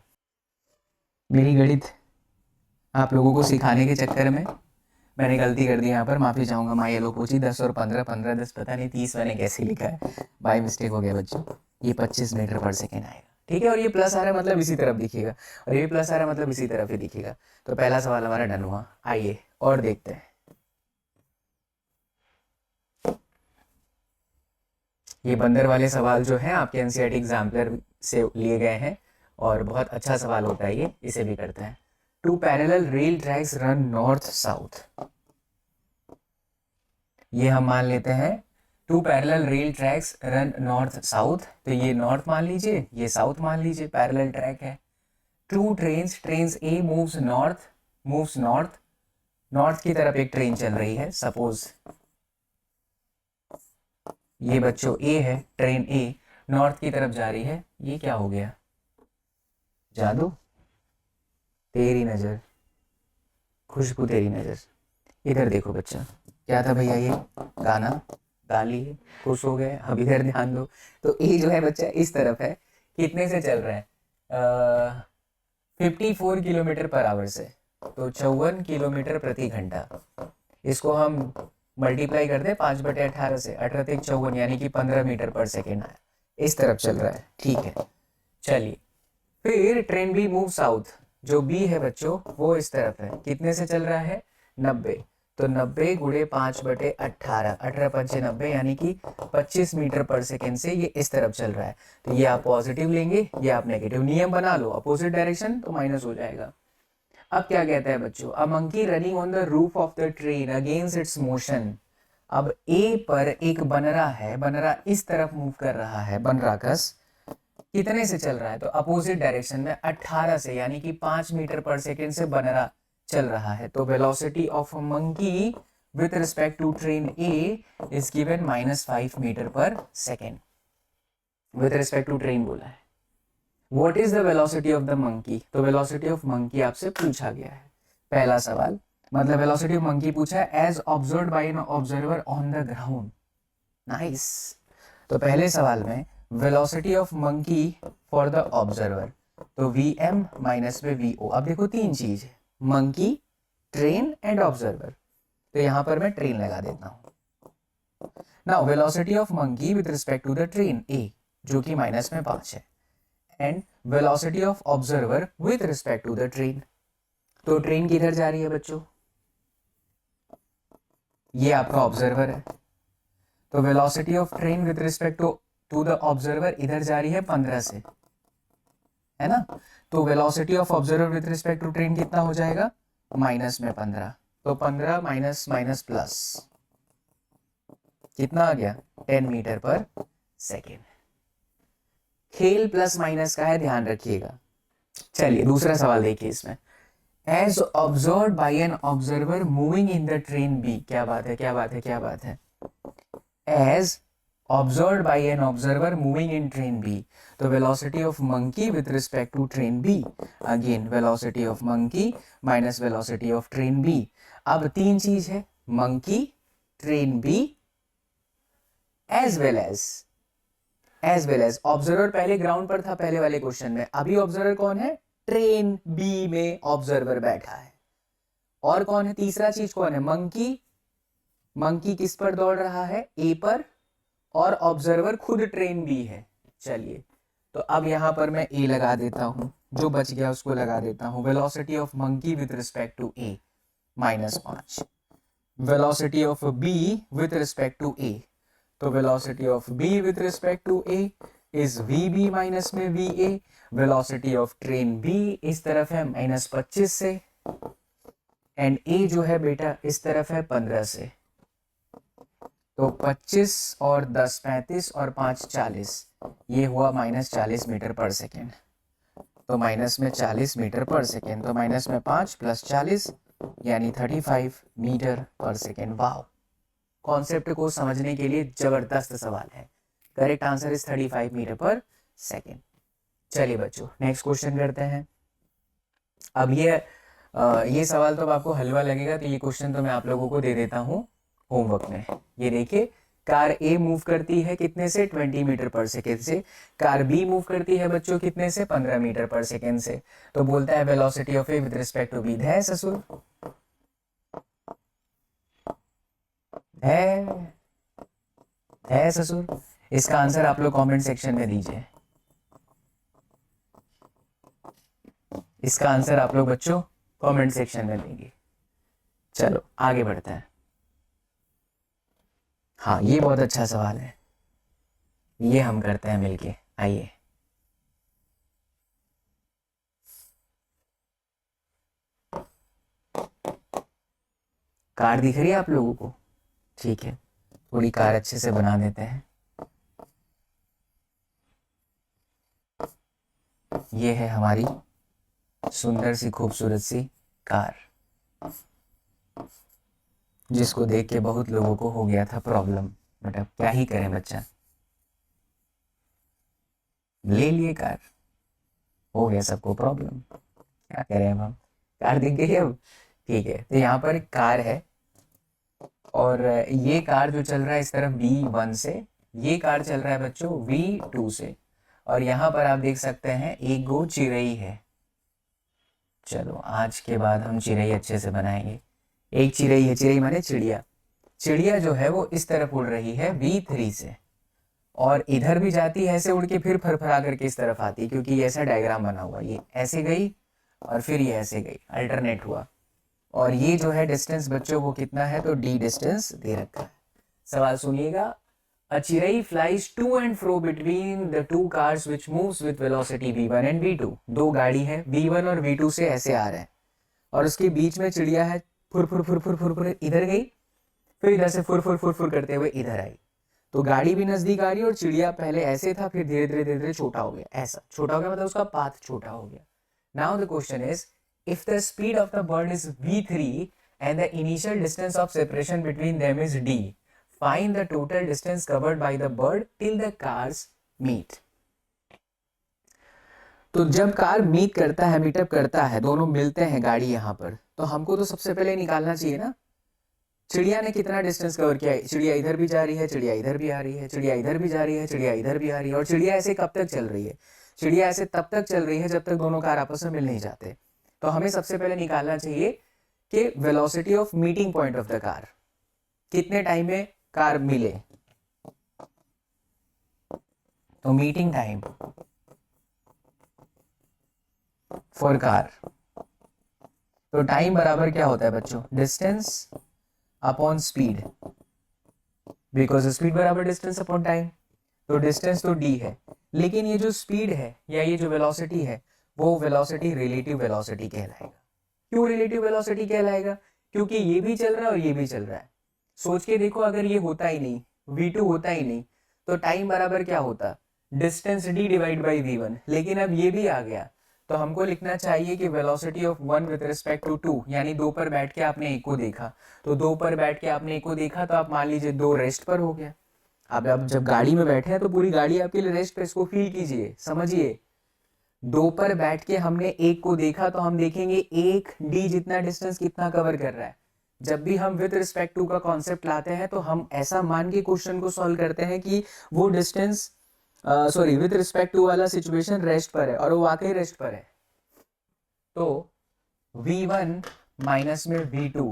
मेरी गणित आप लोगों को सिखाने के चक्कर में मैंने गलती कर दी, यहाँ पर माफी चाहूंगा। माँ ये लो पूछी 10 और 15, 15 10 पता नहीं 30 मैंने कैसे लिखा है, बाय मिस्टेक हो गया बच्चों। ये 25 मीटर पर सेकेंड आएगा, ठीक है, और ये प्लस आ रहा है मतलब इसी तरफ दिखेगा, और ये प्लस आ रहा है मतलब इसी तरफ ही दिखेगा। तो पहला सवाल हमारा डन हुआ। आइए और देखते हैं, ये बंदर वाले सवाल जो हैं आपके NCERT एग्जाम्पलर से लिए गए हैं और बहुत अच्छा सवाल होता है ये, इसे भी करते हैं। Two parallel rail tracks run north south, ये हम मान लेते हैं two parallel rail tracks run north south, तो ये नॉर्थ मान लीजिए, ये साउथ मान लीजिए, पैरेलल ट्रैक है। Two trains A moves north, north की तरफ एक ट्रेन चल रही है, सपोज ये बच्चों A है, ट्रेन A नॉर्थ की तरफ जा रही है। ये क्या हो गया, जादू, तेरी नजर, खुशबू तेरी नजर। इधर देखो बच्चा, क्या था भैया, ये गाना गा लिए, खुश हो गए। अब इधर ध्यान दो, तो ए जो है बच्चा इस तरफ है, कितने से चल रहा है, 54 किलोमीटर पर आवर से, तो 54 किलोमीटर प्रति घंटा। इसको हम मल्टीप्लाई कर दें 5/18 से, 18×54 यानी कि 15 मीटर पर सेकेंड आया, इस तरफ चल रहा है। ठीक है, चलिए फिर ट्रेन बी मूव साउथ, जो बी है बच्चों वो इस तरफ है, कितने से चल रहा है 90, तो 90 गुणे 5/18, 18×5 = 90 यानी कि 25 मीटर पर सेकेंड से ये इस तरफ चल रहा है। तो ये आप पॉजिटिव लेंगे, ये आप नेगेटिव, नियम बना लो अपोजिट डायरेक्शन तो माइनस हो जाएगा। अब क्या कहता है बच्चों, a monkey running on the roof of the train against it's motion. अब ए पर एक बनरा है, बनरा इस तरफ मूव कर रहा है, बनराकस कितने से चल रहा है, तो अपोजिट डायरेक्शन में 18 से, यानी कि 5 मीटर पर सेकेंड से बनरा चल रहा है। तो velocity of monkey with respect to train A is given -5 metre per second, with respect to train बोला है। What is the velocity of the monkey, तो वेलोसिटी ऑफ मंकी आपसे पूछा गया है। पहला सवाल मतलब वेलोसिटी ऑफ मंकी पूछा है as observed by an observer on the ground. Nice. तो पहले सवाल में velocity of monkey for the observer, तो vm माइनस में vo। अब देखो तीन चीज है, मंकी, ट्रेन एंड ऑब्जर्वर, तो यहां पर मैं ट्रेन लगा देता हूं। Now velocity of monkey with respect to the train a, जो कि -5 है, and velocity of observer with respect to the train, तो ट्रेन किधर जा रही है बच्चों, ये आपका ऑब्जर्वर है, तो velocity of train with respect to the observer इधर जा रही है 15 से, है ना। तो velocity of observer with respect to train कितना हो जाएगा, -15, तो 15 माइनस माइनस प्लस कितना आ गया 10 मीटर पर सेकेंड। खेल प्लस माइनस का है, ध्यान रखिएगा। चलिए दूसरा सवाल देखिए इसमें, as observed by an observer moving in the train बी, क्या बात है क्या बात है क्या बात है, as observed by an observer moving in train B, तो velocity of monkey with respect to train B, again velocity of monkey minus velocity of train B। अब तीन चीज है, monkey, train B as well as observer पहले ग्राउंड पर था पहले वाले क्वेश्चन में, अभी ऑब्जर्वर कौन है, ट्रेन बी में ऑब्जर्वर बैठा है, और कौन है तीसरा चीज कौन है, मंकी किस पर दौड़ रहा है, ए पर, और ऑब्जर्वर खुद ट्रेन बी है। चलिए तो अब यहां पर मैं ए लगा देता हूं, जो बच गया उसको लगा देता हूं। Velocity of monkey with respect to A -5, velocity of B with respect to A, तो velocity of B with respect to A is VB minus में VA, velocity of train B इस तरफ है -25 से, एंड ए जो है बेटा इस तरफ है 15 से, तो 25 और 10 35 और 5 40, ये हुआ -40 मीटर पर सेकेंड, तो माइनस में 40 मीटर पर सेकेंड, तो माइनस में 5 प्लस 40 यानी 35 मीटर पर सेकेंड। वाह, कॉन्सेप्ट को समझने के लिए जबरदस्त सवाल है। Correct answer is 35 metre per second. चलिए बच्चों नेक्स्ट क्वेश्चन करते हैं। अब ये सवाल तो अब आपको हलवा लगेगा, तो ये क्वेश्चन तो मैं आप लोगों को दे देता हूँ होमवर्क में। ये देखिए, कार ए मूव करती है कितने से, 20 मीटर पर सेकेंड से, कार बी मूव करती है बच्चों कितने से, 15 मीटर पर सेकेंड से। तो बोलता है velocity of A with respect to b, है ससुर, है ससुर। इसका आंसर आप लोग कमेंट सेक्शन में दीजिए, इसका आंसर आप लोग बच्चों कमेंट सेक्शन में देंगे। चलो आगे बढ़ते हैं। हाँ ये बहुत अच्छा सवाल है, ये हम करते हैं मिलके, आइए। कार दिख रही है आप लोगों को, ठीक है, थोड़ी कार अच्छे से बना देते हैं। ये है हमारी सुंदर सी खूबसूरत सी कार, जिसको देख के बहुत लोगों को हो गया था प्रॉब्लम, बट अब क्या ही करें बच्चा, ले लिए कार, हो गया सबको प्रॉब्लम, क्या करें अब हम, कार दिख गई अब, ठीक है। तो यहाँ पर एक कार है, और ये कार जो चल रहा है इस तरफ V1 से, ये कार चल रहा है बच्चों V2 से, और यहाँ पर आप देख सकते हैं एक गो चिरई है, चलो आज के बाद हम चिड़ई अच्छे से बनाएंगे। एक चिड़ई है, चिड़ई माने चिड़िया। चिड़िया जो है वो इस तरफ उड़ रही है V3 से, और इधर भी जाती है ऐसे उड़ के, फिर फरफरा करके इस तरफ आती है, क्योंकि ये ऐसा डायग्राम बना हुआ, ये ऐसे गई और फिर ये ऐसे गई, अल्टरनेट हुआ। और ये जो है डिस्टेंस बच्चों वो कितना है, तो d डिस्टेंस दे रखा है। सवाल सुनिएगा। A चिड़ई flies to and fro between the two cars which moves with velocity v1 and v2। दो गाड़ी है v1 और v2 से ऐसे आ रहे हैं, और उसके बीच में चिड़िया है, फुर फुर फुर फुर फुर फुर इधर गई, फिर इधर से फुर फुर फुर फुर करते हुए इधर आई। तो गाड़ी भी नजदीक आ रही है, और चिड़िया पहले ऐसे था, फिर धीरे धीरे धीरे धीरे छोटा हो गया। ऐसा छोटा हो गया मतलब उसका पाथ छोटा हो गया। Now the question is, if the speed of the bird is v3 and the initial distance of separation between them is d, find the total distance covered by the bird till the cars meet। तो जब कार मीट करता है, मीटअप करता है, दोनों मिलते हैं गाड़ी यहाँ पर, तो हमको तो सबसे पहले निकालना चाहिए ना चिड़िया ने कितना डिस्टेंस कवर किया है। चिड़िया इधर भी जा रही है, चिड़िया इधर भी आ रही है, चिड़िया इधर भी जा रही है, चिड़िया इधर भी आ रही है, और चिड़िया ऐसे कब तक चल रही है, चिड़िया ऐसे तब तक चल रही है जब तक दोनों कार आपस में मिल नहीं जाते। तो हमें सबसे पहले निकालना चाहिए कि velocity of meeting point of the car, कितने टाइम में कार मिले। तो मीटिंग टाइम फॉर कार, तो टाइम बराबर क्या होता है बच्चों, distance upon speed, because speed बराबर डिस्टेंस अपॉन टाइम। तो डिस्टेंस तो d है, लेकिन ये जो स्पीड है या ये जो वेलोसिटी है, वो वेलोसिटी रिलेटिव वेलोसिटी कहलाएगा। क्यों रिलेटिव वेलोसिटी कहलाएगा, क्योंकि ये भी चल रहा है और ये भी चल रहा है। सोच के देखो, अगर ये होता ही नहीं, v2 होता ही नहीं, तो टाइम बराबर क्या होता, distance d divide by v1। लेकिन अब ये भी आ गया, तो हमको लिखना चाहिए कि velocity of 1 with respect to 2, यानी 2 पर बैठ के आपने 1 को देखा, तो 2 पर बैठ के आपने 1 को देखा, तो आप मान लीजिए 2 रेस्ट पर हो गया। अब जब गाड़ी में बैठे हैं तो पूरी गाड़ी आपके लिए रेस्ट पे, इसको फील कीजिए, समझिए। 2 पर बैठ के हमने 1 को देखा, तो हम देखेंगे 1 d जितना डिस्टेंस कितना कवर कर रहा है। जब भी हम विद रिस्पेक्ट टू का कॉन्सेप्ट लाते हैं, तो हम ऐसा मान के क्वेश्चन को सॉल्व करते हैं कि वो डिस्टेंस विद रिस्पेक्ट टू वाला सिचुएशन रेस्ट पर है, और वो वाकई रेस्ट पर है। तो v1 माइनस में v2,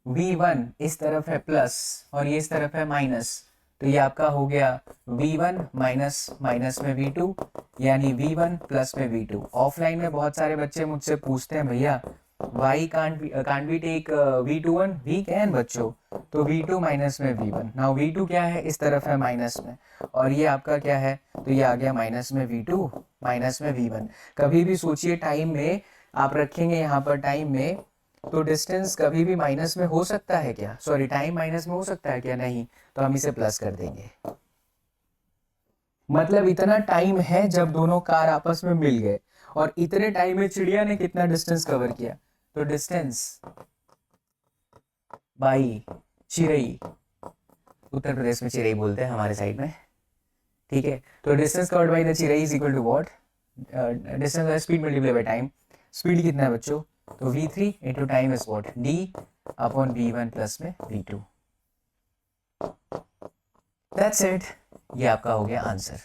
v1 इस तरफ है प्लस और ये इस तरफ है माइनस, तो ये आपका हो गया v1 माइनस माइनस में v2, यानी v1 प्लस में v2। ऑफलाइन में बहुत सारे बच्चे मुझसे पूछते हैं, भैया y can't we take v21? we can बच्चों। तो v2 माइनस में v1, नाउ v2 क्या है, इस तरफ है माइनस में, और ये आपका क्या है, तो ये आ गया माइनस में v2 माइनस में v1। कभी भी सोचिए टाइम में आप रखेंगे यहाँ पर टाइम में, तो डिस्टेंस कभी भी माइनस में हो सकता है क्या, सॉरी टाइम माइनस में हो सकता है क्या, नहीं, तो हम इसे प्लस कर देंगे। मतलब इतना टाइम है जब दोनों कार आपस में मिल गए, और इतने टाइम में चिड़िया ने कितना डिस्टेंस कवर किया, तो डिस्टेंस बाई चिड़ई, उत्तर प्रदेश में चिड़ई बोलते हैं हमारे साइड में, ठीक है। तो डिस्टेंस कवर्ड बाई द चिड़ई is equal to what, distance speed multiply by time. Speed कितना है बच्चों, तो v3 into time is what, d upon v1 plus में v2। दैट्स इट, ये आपका हो गया आंसर।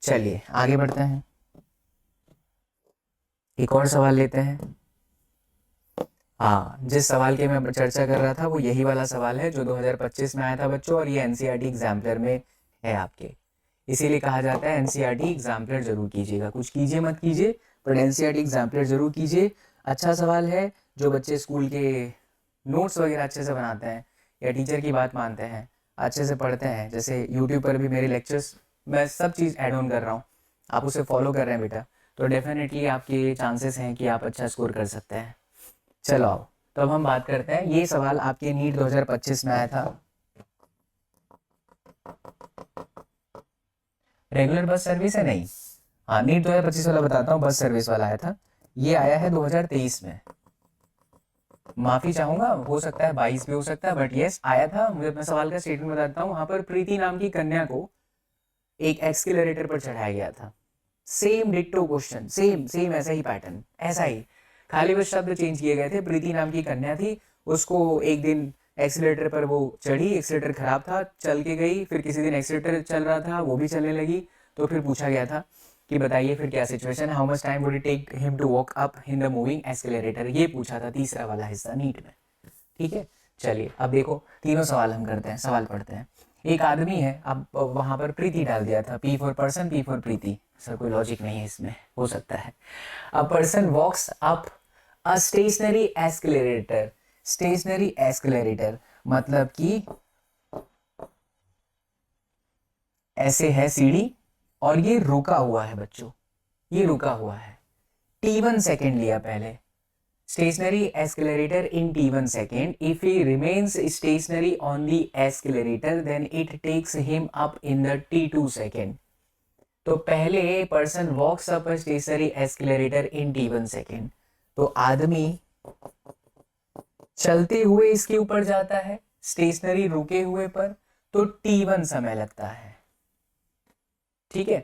चलिए आगे बढ़ते हैं, एक और सवाल लेते हैं। हाँ, जिस सवाल की मैं चर्चा कर रहा था वो यही वाला सवाल है जो 2025 में आया था बच्चों, और ये एनसीईआरटी एग्जाम्पलर में है आपके, इसीलिए कहा जाता है एनसीईआरटी एग्जाम्पलर जरूर कीजिएगा। कुछ कीजिए मत कीजिए, पर एनसीईआरटी एग्जाम्पलर जरूर कीजिए। अच्छा सवाल है, जो बच्चे स्कूल के नोट्स वगैरह अच्छे से बनाते हैं या टीचर की बात मानते हैं, अच्छे से पढ़ते हैं, जैसे यूट्यूब पर भी मेरे लेक्चर्स मैं सब चीज़ ऐड ऑन कर रहा हूँ, आप उसे फॉलो कर रहे हैं बेटा, तो डेफिनेटली आपके चांसेस हैं कि आप अच्छा स्कोर कर सकते हैं। चलो आओ, तो अब हम बात करते हैं, ये सवाल आपके नीट 2025 में आया था। रेगुलर बस सर्विस है, नहीं, हाँ नीट 2025 वाला बताता हूँ, बस सर्विस वाला आया था, ये आया है 2023 में। माफी चाहूंगा, हो सकता है 22 भी हो सकता है, बट यस आया था। मुझे अपने सवाल का स्टेटमेंट बताता हूँ। वहां पर प्रीति नाम की कन्या को एक एक्सकेलरेटर पर चढ़ाया गया था, सेम डिट्टो क्वेश्चन, सेम ऐसा ही पैटर्न, ऐसा ही, खाली बस शब्द चेंज किए गए थे। प्रीति नाम की कन्या थी, उसको एक दिन एक्सीलेटर पर वो चढ़ी, एक्सीलेटर खराब था, चल के गई, फिर किसी दिन एक्सीलेटर चल रहा था, वो भी चलने लगी, तो फिर पूछा गया था कि बताइए फिर क्या situation, how much time would it take him to walk up in the moving escalator, ये पूछा था तीसरा वाला हिस्सा नीट में। ठीक है, चलिए अब देखो तीनों सवाल हम करते हैं, सवाल पढ़ते हैं। एक आदमी है, अब वहां पर प्रीति डाल दिया था, P for person, P for Preeti, sir कोई लॉजिक नहीं है इसमें, हो सकता है। A person walks up a stationary escalator, stationary escalator मतलब कि ऐसे है सीढ़ी और ये रुका हुआ है बच्चों, ये रुका हुआ है, t1 सेकेंड लिया पहले, stationary accelerator in t1 second. If he remains stationary on the accelerator then it takes him up in the t2 second. तो पहले person walks up a stationary accelerator in t1 second. तो आदमी चलते हुए इसके ऊपर जाता है, स्टेशनरी रुके हुए पर, तो t1 समय लगता है। ठीक है,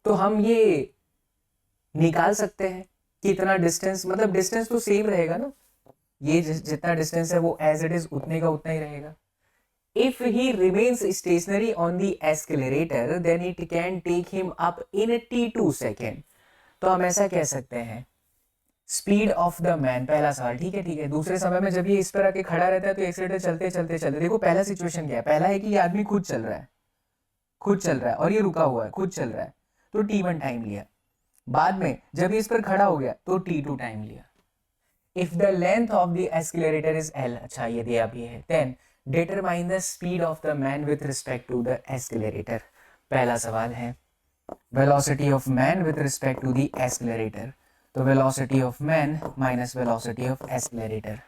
तो हम ये निकाल सकते हैं कितना डिस्टेंस, मतलब डिस्टेंस तो सेम रहेगा ना, ये जितना डिस्टेंस है वो एज इट इज उतने का उतना ही रहेगा। If he remains stationary on the escalator then it can take him up in t2 second. तो हम ऐसा कह सकते हैं स्पीड ऑफ द मैन, पहला सवाल, ठीक है ठीक है। दूसरे समय में जब ये इस पर आके खड़ा रहता है तो एक्सीलरेटर चलते चलते चलते, देखो पहला सिचुएशन क्या है, पहला है कि ये आदमी खुद चल रहा है, खुद चल रहा है और ये रुका हुआ है, खुद चल रहा है, तो t1 टाइम लिया। बाद में जब इस पर खड़ा हो गया तो t2 टाइम लिया। If the length of the escalator is l, अच्छा ये दिया भी है, then determine the speed of the man with respect to the escalator. पहला सवाल है velocity of man with respect to the escalator, तो velocity of man minus velocity of escalator,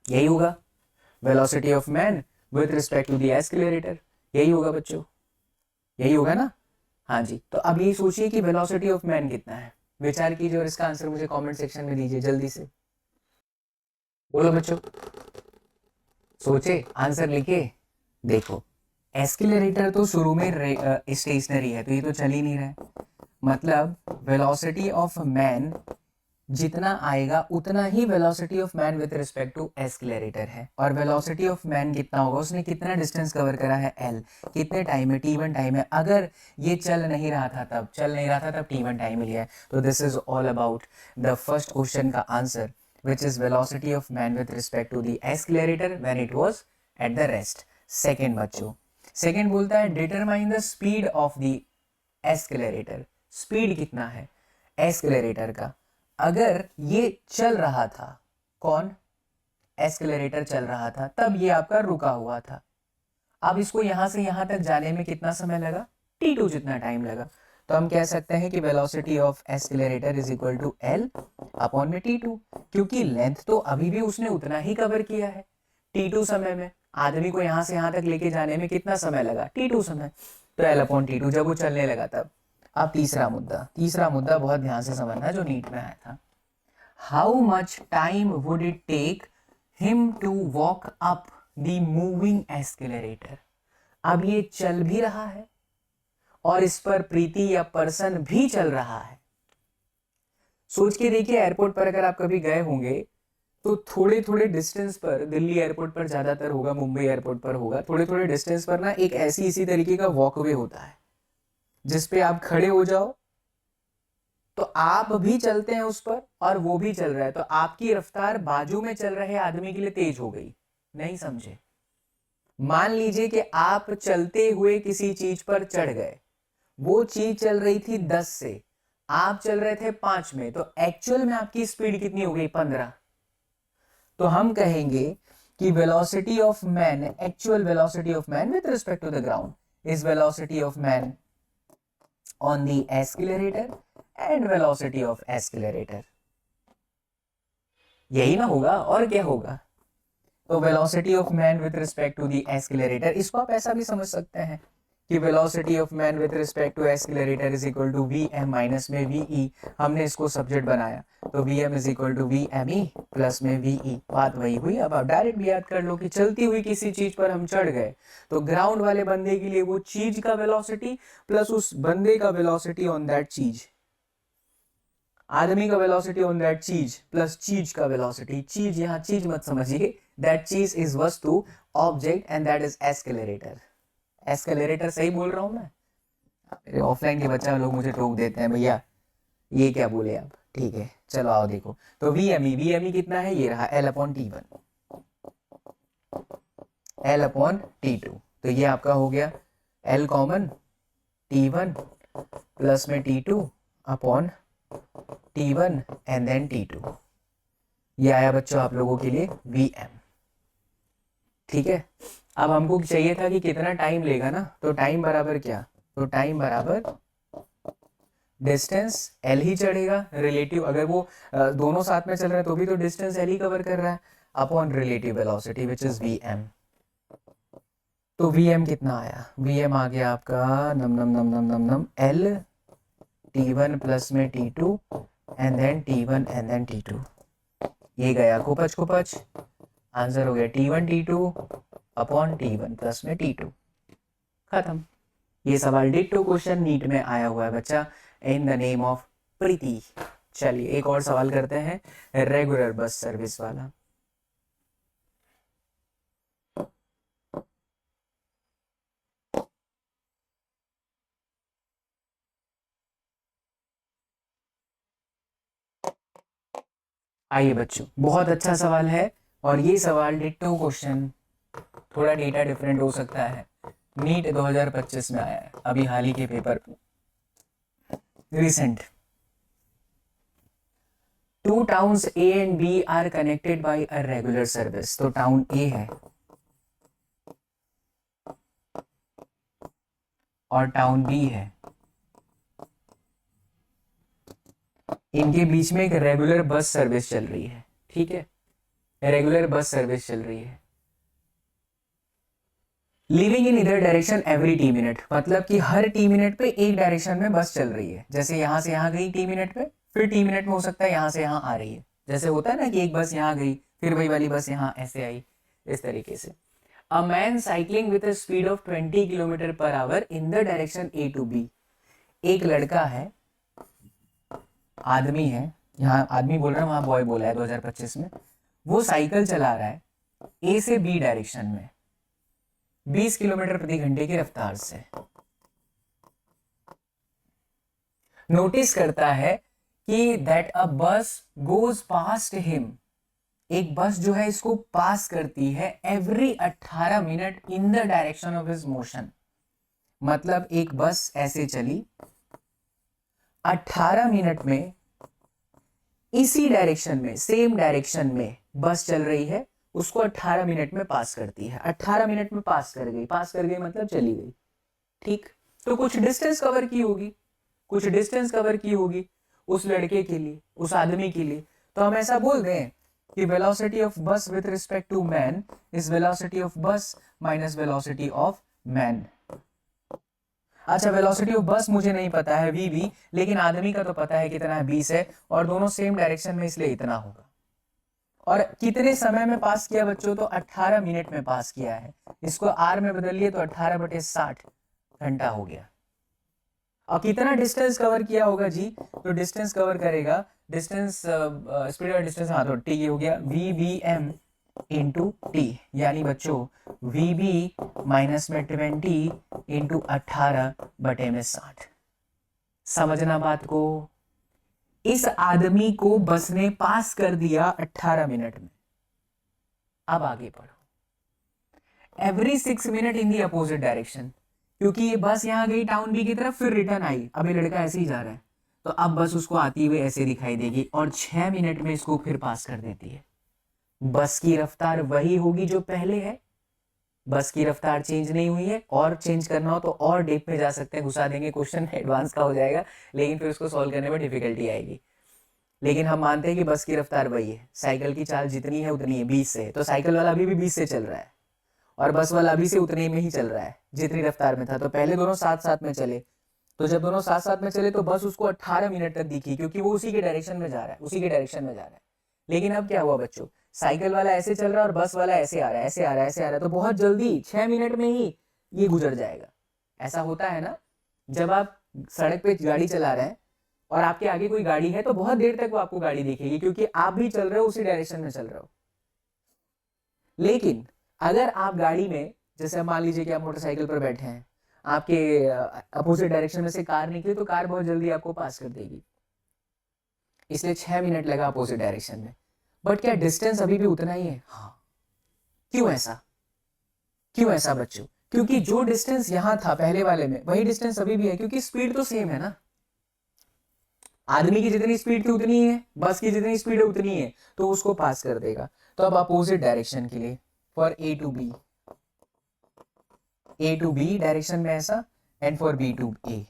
यही होगा velocity of man with respect to the escalator, यही होगा बच्चों, यही होगा ना। हाँ जी, तो अब ये सोचिए कि वेलोसिटी ऑफ मैन कितना है, विचार कीजिए और इसका आंसर मुझे कमेंट सेक्शन में दीजिए जल्दी से, बोलो बच्चों, सोचे आंसर लिखे। देखो एस्केलेरेटर तो शुरू में स्टेशनरी है तो ये तो चल ही नहीं रहा है, मतलब वेलोसिटी ऑफ मैन जितना आएगा उतना ही velocity of man with respect to escalator है। और वेलोसिटी ऑफ मैन कितना होगा, उसने कितना डिस्टेंस कवर करा है l, कितने टाइम में, t1 टाइम है। अगर ये चल नहीं रहा था तब, चल नहीं रहा था तब t1 टाइम लिया है। तो this is all about the first question का answer which is velocity of man with respect to the escalator when it was at the rest. Second बच्चों, सेकेंड बोलता है determine the speed of the escalator, speed कितना है एस्केलेरेटर का। अगर ये चल रहा था, कौन, एस्केलेरेटर चल रहा था, तब ये आपका रुका हुआ था। अब इसको यहां से यहां तक जाने में कितना समय लगा, t2 जितना टाइम लगा। तो हम कह सकते हैं कि velocity of escalator is equal to l upon में t2, क्योंकि लेंथ तो अभी भी उसने उतना ही कवर किया है t2 समय में। आदमी को यहां से यहां तक लेके जाने में कितना समय लगा, t2 समय, तो l अपॉन t2 जब वो चलने लगा तब। अब तीसरा मुद्दा, तीसरा मुद्दा बहुत ध्यान से समझना जो नीट में आया था, how much time would it take him to walk up the moving escalator. अब ये चल भी रहा है और इस पर प्रीति या पर्सन भी चल रहा है। सोच के देखिए, एयरपोर्ट पर अगर आप कभी गए होंगे तो थोड़े थोड़े डिस्टेंस पर, दिल्ली एयरपोर्ट पर ज्यादातर होगा, मुंबई एयरपोर्ट पर होगा, थोड़े थोड़े डिस्टेंस पर ना एक ऐसी इसी तरीके का वॉकवे होता है जिसपे आप खड़े हो जाओ तो आप भी चलते हैं उस पर और वो भी चल रहा है, तो आपकी रफ्तार बाजू में चल रहे आदमी के लिए तेज हो गई। नहीं समझे, मान लीजिए कि आप चलते हुए किसी चीज पर चढ़ गए, वो चीज चल रही थी 10 से, आप चल रहे थे 5 में, तो एक्चुअल में आपकी स्पीड कितनी हो गई, 15। तो हम कहेंगे कि velocity of man, actual velocity of man with respect to the ground is velocity of man on the accelerator and velocity of accelerator, यही ना होगा, और क्या होगा। तो velocity of man with respect to the accelerator, इसको आप ऐसा भी समझ सकते हैं कि velocity of man with respect to accelerator is equal to vm minus में ve, हमने इसको सब्जेक्ट बनाया तो vm is equal to vme plus में ve, बात वही हुई। अब आप डायरेक्ट भी याद कर लो कि चलती हुई किसी चीज पर हम चढ़ गए तो ग्राउंड वाले बंदे के लिए वो चीज का वेलोसिटी प्लस उस बंदे का वेलोसिटी ऑन दैट चीज, आदमी का वेलोसिटी ऑन दैट चीज प्लस चीज का वेलोसिटी, चीज यहाँ चीज मत समझिए, दैट चीज इज वस्तु, ऑब्जेक्ट, एंड दैट इज एस्केलेरेटर। एस्केलेरेटर सही बोल रहा हूं मैं। मेरे ऑफलाइन के बच्चा लोग मुझे टोक देते हैं, भैया ये क्या बोले आप। ठीक है चलो आओ देखो, तो वी एम ई कितना है, ये रहा L upon T1, L upon T2। तो ये आपका हो गया L कॉमन, T1 प्लस में T2 upon T1 and then T2। ये आया बच्चों आप लोगों के लिए Vm। ठीक है, अब हमको चाहिए था कि कितना टाइम लेगा ना, तो टाइम बराबर क्या, तो टाइम बराबर डिस्टेंस L ही चढ़ेगा रिलेटिव, अगर वो दोनों साथ में चल रहा है तो भी तो डिस्टेंस L ही कवर कर रहा है, upon relative velocity which is Vm। तो Vm कितना आया, Vm आ गया आपका नम नम नम नम नम नम L T1 प्लस में T2 and then T1 and then T2। ये गया खोपच खोपच, आंसर हो गया T1 T2 upon T1 plus में T2। खत्म। ये सवाल डिट्टो क्वेश्चन नीट में आया हुआ है बच्चा, इन द नेम ऑफ प्रीति। चलिए एक और सवाल करते हैं, रेगुलर बस सर्विस वाला। आइए बच्चों, बहुत अच्छा सवाल है, और ये सवाल डिट्टो क्वेश्चन, थोड़ा डेटा डिफरेंट हो सकता है, नीट 2025 में आया है, अभी हाल ही के paper recent. Two towns A and B are connected by a regular service. तो टाउन ए है और टाउन बी है, इनके बीच में एक रेगुलर बस सर्विस चल रही है। ठीक है, रेगुलर बस सर्विस चल रही है, लिविंग इन इधर डायरेक्शन एवरी टी मिनट, मतलब कि हर टी मिनट पे एक डायरेक्शन में बस चल रही है। जैसे यहां से यहां गई टी मिनट पे, फिर टी मिनट में हो सकता है यहां से यहां आ रही है, जैसे होता है ना कि एक बस यहां गई फिर वही वाली बस यहां ऐसे आई, इस तरीके से। A man cycling with a speed of 20 kilometer per hour in the direction A to B. एक लड़का है, आदमी है, यहाँ आदमी बोल रहा है वहां बॉय बोला है 2025 में, वो साइकिल चला रहा है ए से बी डायरेक्शन में 20 किलोमीटर प्रति घंटे की रफ्तार से। नोटिस करता है कि दैट अ बस गोज पास्ट हिम, एक बस जो है इसको पास करती है every 18 minute in the direction of his motion. मतलब एक बस ऐसे चली 18 मिनट में, इसी डायरेक्शन में, सेम डायरेक्शन में बस चल रही है, उसको 18 मिनट में पास करती है। 18 मिनट में पास कर गई, पास कर गई मतलब चली गई। ठीक, तो कुछ डिस्टेंस कवर की होगी, कुछ डिस्टेंस कवर की होगी उस लड़के के लिए, उस आदमी के लिए। तो हम ऐसा बोल दें कि velocity of bus with respect to man is velocity of bus minus velocity of man. अच्छा, वेलोसिटी ऑफ बस मुझे नहीं पता है वी, लेकिन आदमी का तो पता है कितना है, 20 है, और दोनों सेम डायरेक्शन में इसलिए इतना होगा। और कितने समय में पास किया बच्चों, तो 18 मिनट में पास किया है। इसको आर में बदलिए तो 18/60 घंटा हो गया। और कितना डिस्टेंस कवर किया होगा जी, तो डिस्टेंस कवर करेगा, डिस्टेंस स्पीड और डिस्टेंस, हाँ तो टी हो गया V V M into T, यानी बच्चों वी बी माइनस में 20 इंटू 18/60। समझना बात को, इस आदमी को बस ने पास कर दिया 18 मिनट में। अब आगे पढ़ो, every 6 minute in the opposite direction, क्योंकि ये बस यहां गई टाउन बी की तरफ, फिर रिटर्न आई, अब ये लड़का ऐसे ही जा रहा है, तो अब बस उसको आती हुई ऐसे दिखाई देगी और 6 मिनट में इसको फिर पास कर देती है। बस की रफ्तार वही होगी जो पहले है, बस की रफ्तार चेंज नहीं हुई है, और चेंज करना हो तो और डीप में जा सकते हैं, घुसा देंगे, क्वेश्चन एडवांस का हो जाएगा, लेकिन फिर उसको सॉल्व करने में डिफिकल्टी आएगी। लेकिन हम मानते हैं कि बस की रफ्तार वही है, साइकिल की चाल जितनी है उतनी है, 20 से, तो साइकिल वाला अभी भी 20 से चल रहा है और बस वाला अभी से उतने में ही चल रहा है जितनी रफ्तार में था। तो पहले दोनों साथ साथ में चले, तो जब दोनों साथ साथ में चले तो बस उसको 18 मिनट तक दिखी, क्योंकि वो उसी के डायरेक्शन में जा रहा है, उसी के डायरेक्शन में जा रहा है। लेकिन अब क्या हुआ बच्चों, साइकिल वाला ऐसे चल रहा है और बस वाला ऐसे आ रहा है, ऐसे आ रहा है, ऐसे आ रहा है, तो बहुत जल्दी 6 मिनट में ही ये गुजर जाएगा। ऐसा होता है ना, जब आप सड़क पे गाड़ी चला रहे हैं और आपके आगे कोई गाड़ी है तो बहुत देर तक वो आपको गाड़ी दिखेगी, क्योंकि आप भी चल रहे हो, उसी डायरेक्शन में चल रहे हो। लेकिन अगर आप गाड़ी में, जैसे मान लीजिए कि आप मोटरसाइकिल पर बैठे हैं, आपके अपोजिट डायरेक्शन में से कार निकली तो कार बहुत जल्दी आपको पास कर देगी, इसलिए 6 मिनट लगा अपोजिट डायरेक्शन में। बट क्या डिस्टेंस अभी भी उतना ही है? हाँ। क्यों ऐसा? क्यों ऐसा बच्चों? क्योंकि जो डिस्टेंस यहां था पहले वाले में वही डिस्टेंस अभी भी है, क्योंकि स्पीड तो सेम है ना। आदमी की जितनी स्पीड थी उतनी ही है, बस की जितनी स्पीड है उतनी है, तो उसको पास कर देगा। तो अब अपोजिट डायरेक्शन के लिए for A to B direction में ऐसा, and for B to A,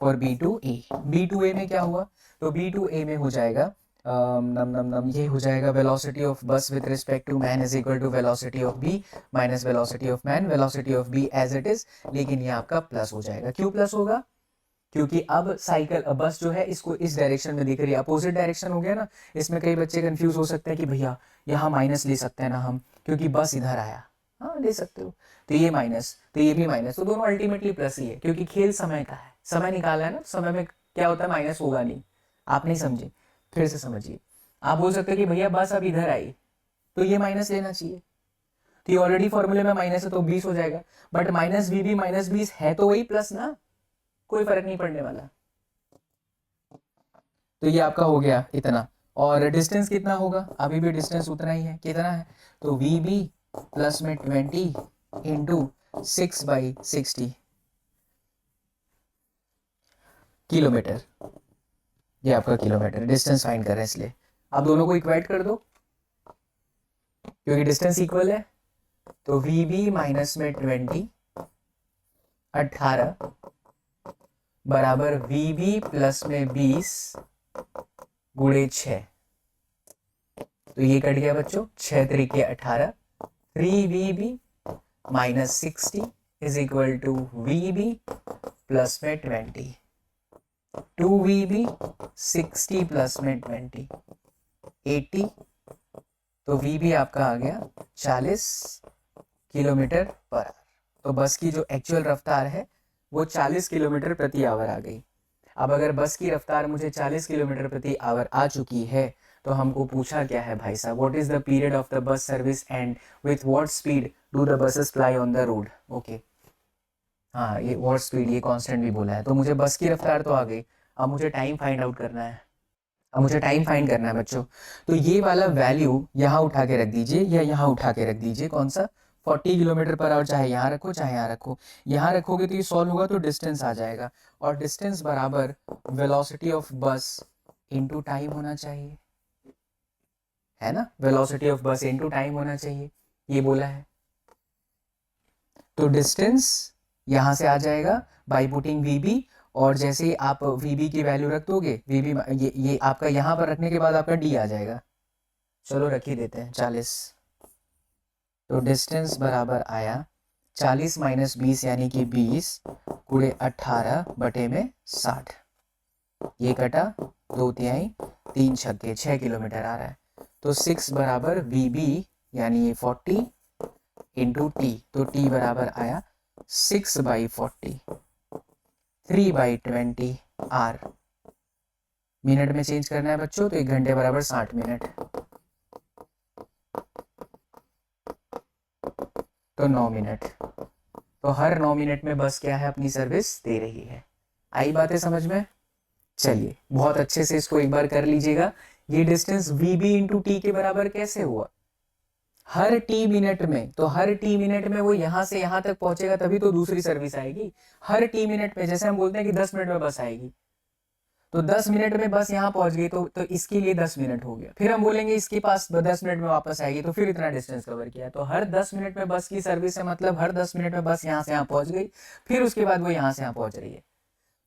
for B to A में क्या हुआ? तो बी टू ए में हो जाएगा ये हो जाएगा velocity of bus with respect to man is equal to velocity of B minus velocity of man, velocity of B as it is, लेकिन ये आपका प्लस हो जाएगा। क्यों प्लस होगा? क्योंकि अब साइकिल बस जो है इसको इस डायरेक्शन में दिख रही है, अपोजिट डायरेक्शन हो गया ना। इसमें कई बच्चे कंफ्यूज हो सकते हैं कि भैया यहाँ माइनस ले सकते हैं ना हम, क्योंकि बस इधर आया। हाँ ले सकते हो, तो ये माइनस तो ये भी माइनस, तो दोनों अल्टीमेटली प्लस ही है, क्योंकि खेल समय का है, समय निकाला है ना, समय में क्या होता है माइनस होगा नहीं। आप नहीं समझे, फिर से समझिए। आप बोल सकते हो कि भैया बस अब इधर आई तो ये माइनस लेना चाहिए, तो ये ऑलरेडी फॉर्मूले में माइनस है तो 20 हो जाएगा, बट माइनस वी भी माइनस 20 है तो वही प्लस ना, कोई फर्क नहीं पड़ने वाला। तो ये आपका हो गया इतना, और डिस्टेंस कितना होगा? अभी भी डिस्टेंस उतना ही है, कितना है? तो वी बी प्लस में 20 इंटू 6/60 किलोमीटर, ये आपका किलोमीटर डिस्टेंस फाइंड कर रहे हैं इसलिए। अब दोनों को इक्वेट कर दो क्योंकि डिस्टेंस इक्वल है, तो वी बी माइनस में 20 18 बराबर वी बी प्लस में 20 गुणे 6, तो ये कट गया बच्चों, 6 त्रिके 18, 3VB minus 60 is equal to VB plus में 20, 2VB 60 प्लस में 20 80, तो VB आपका आ गया 40 किलोमीटर पर आवर। तो बस की जो एक्चुअल रफ्तार है वो 40 किलोमीटर प्रति आवर आ गई। अब अगर बस की रफ्तार मुझे 40 किलोमीटर प्रति आवर आ चुकी है तो हमको पूछा क्या है भाई साहब, what is the period of the bus service and with what speed do the buses fly on the road. Okay, हाँ ये व्हाट स्पीड ये कांस्टेंट भी बोला है, तो मुझे बस की रफ्तार तो आ गई, अब मुझे टाइम फाइंड आउट करना है। अब मुझे टाइम फाइंड करना है बच्चों, तो ये वाला वैल्यू यहाँ उठा के रख दीजिए या यहाँ उठा के रख दीजिए, कौन सा 40 किलोमीटर पर आवर, चाहे यहाँ रखो चाहे यहाँ रखो। यहाँ रखोगे तो ये सॉल्व होगा तो डिस्टेंस आ जाएगा, और डिस्टेंस बराबर वेलोसिटी ऑफ बस इनटू टाइम होना चाहिए, है ना, वेलोसिटी ऑफ बस इनटू टाइम होना चाहिए, ये बोला है। तो डिस्टेंस यहाँ से आ जाएगा बाई पुटिंग वीबी, और जैसे ही आप वीबी की वैल्यू रख दोगे, वीबी ये आपका यहाँ पर रखने के बाद आपका डी आ जाएगा। चलो रख ही देते हैं 40, तो डिस्टेंस बराबर आया 40 माइनस 20 यानी कि 20 गुणे 18 बटे में 60, ये कटा 2/3 3 छक्के 6 किलोमीटर आ रहा है। तो 6 बराबर VB यानी ये 40 इंटू टी, तो टी बराबर आया 6/40 3/20 आर। मिनट में चेंज करना है बच्चों, तो 1 घंटे बराबर 60 मिनट, तो 9 मिनट। तो हर 9 मिनट में बस क्या है अपनी सर्विस दे रही है। आई बातें समझ में? चलिए बहुत अच्छे से इसको एक बार कर लीजिएगा। ये डिस्टेंस VB इंटू टी के बराबर कैसे हुआ? हर टी मिनट में, तो हर टी मिनट में वो यहाँ से यहाँ तक पहुंचेगा तभी तो दूसरी सर्विस आएगी। हर टी मिनट में, जैसे हम बोलते हैं कि 10 मिनट में बस आएगी, तो 10 मिनट में बस यहाँ पहुंच गई तो इसके लिए 10 मिनट हो गया। फिर हम बोलेंगे इसके पास 10 मिनट में वापस आएगी, तो फिर इतना डिस्टेंस कवर किया। तो हर 10 मिनट में बस की सर्विस है, मतलब हर 10 मिनट में बस यहाँ से यहाँ पहुंच गई, फिर उसके बाद वो यहाँ से यहाँ पहुंच रही है।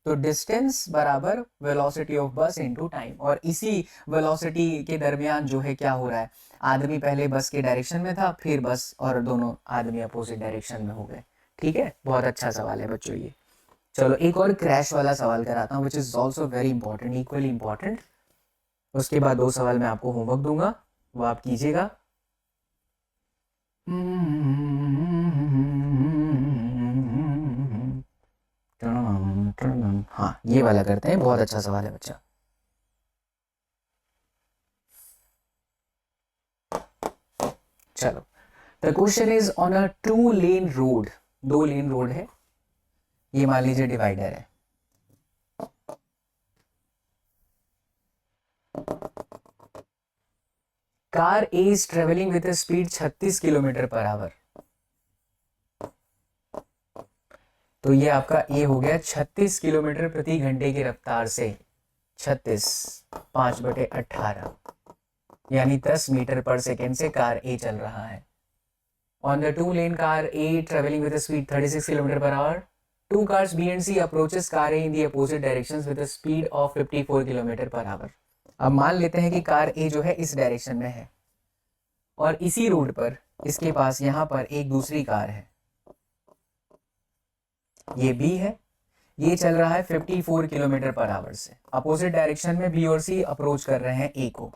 तो डिस्टेंस बराबर वेलोसिटी ऑफ बस इनटू टाइम, और इसी वेलोसिटी के दरमियान जो है क्या हो रहा है, आदमी पहले बस के डायरेक्शन में था, फिर बस और दोनों आदमी अपोजिट डायरेक्शन में हो गए। ठीक है, बहुत अच्छा सवाल है बच्चों ये। चलो एक और क्रैश वाला सवाल कराता हूँ, which is also very important, equally important. उसके बाद 2 सवाल मैं आपको होमवर्क दूंगा, वो आप कीजिएगा। हाँ ये वाला करते हैं, बहुत अच्छा सवाल है बच्चा। चलो, the question is on a 2-lane road, 2 lane road है, ये मान लीजिए डिवाइडर है। Car A is travelling with speed 36 kilometre per our. तो ये आपका ए हो गया 36 किलोमीटर प्रति घंटे की रफ्तार से, 36 5/18 यानी 10 मीटर पर सेकेंड से कार ए चल रहा है। On the 2 lane car A travelling with speed 36 kilometre per our, 2 cars B and C approaches car A in the opposite directions with a speed of 54 kilometre per our. अब मान लेते हैं कि कार ए जो है इस डायरेक्शन में है और इसी रोड पर इसके पास यहाँ पर एक दूसरी कार है, ये बी है, ये चल रहा है 54 किलोमीटर पर आवर से। अपोजिट डायरेक्शन में बी और सी अप्रोच कर रहे हैं ए को।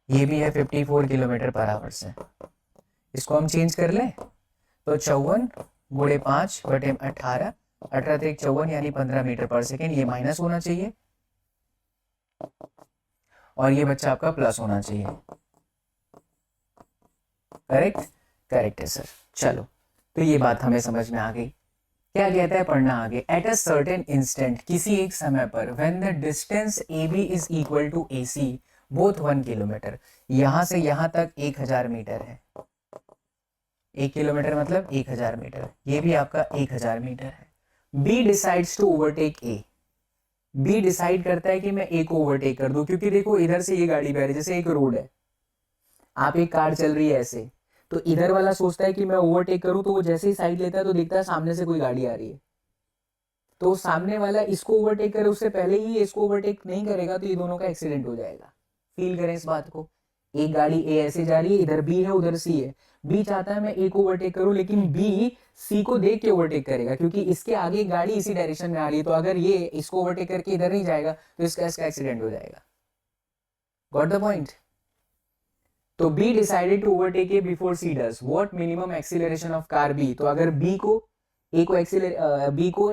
ये भी है 54 किलोमीटर पर आवर से। इसको हम चेंज कर लें तो 54 गुणे 5/18, 18 3 54 यानी 15 मीटर पर सेकेंड। ये माइनस होना चाहिए और ये बच्चा आपका प्लस होना चाहिए। करेक्ट? करेक्ट है सर। चलो, तो ये बात हमें समझ में आ गई। क्या कहता है पढ़ना आगे। एट अ सर्टेन इंस्टेंट, किसी एक समय पर, when the distance A B is equal to A C both 1 kilometre, यहां से यहां तक 1000 मीटर है। 1 किलोमीटर मतलब 1000 मीटर, ये भी आपका 1000 मीटर है। B decides to overtake A, B decide करता है कि मैं ए को ओवरटेक कर दूं, क्योंकि देखो इधर से ये गाड़ी बह रही है, जैसे एक रोड है, आप एक कार चल रही है ऐसे, तो इधर वाला सोचता है कि मैं ओवरटेक करूं, तो वो जैसे ही साइड लेता है तो देखता है सामने से कोई गाड़ी आ रही है, तो सामने वाला इसको ओवरटेक करे उससे पहले ही इसको ओवरटेक नहीं करेगा, तो ये दोनों का एक्सीडेंट हो जाएगा। फील करें इस बात को। एक गाड़ी ए ऐसे जा रही है, इधर बी है उधर सी है, बी चाहता है मैं ए को ओवरटेक करूं, लेकिन बी सी को देख के ओवरटेक करेगा, क्योंकि इसके आगे गाड़ी इसी डायरेक्शन में आ रही है, तो अगर ये इसको ओवरटेक करके इधर नहीं जाएगा तो इसका एक्सीडेंट हो जाएगा। Got the point? तो B decided to overtake A before C does what minimum acceleration of car B। तो अगर B को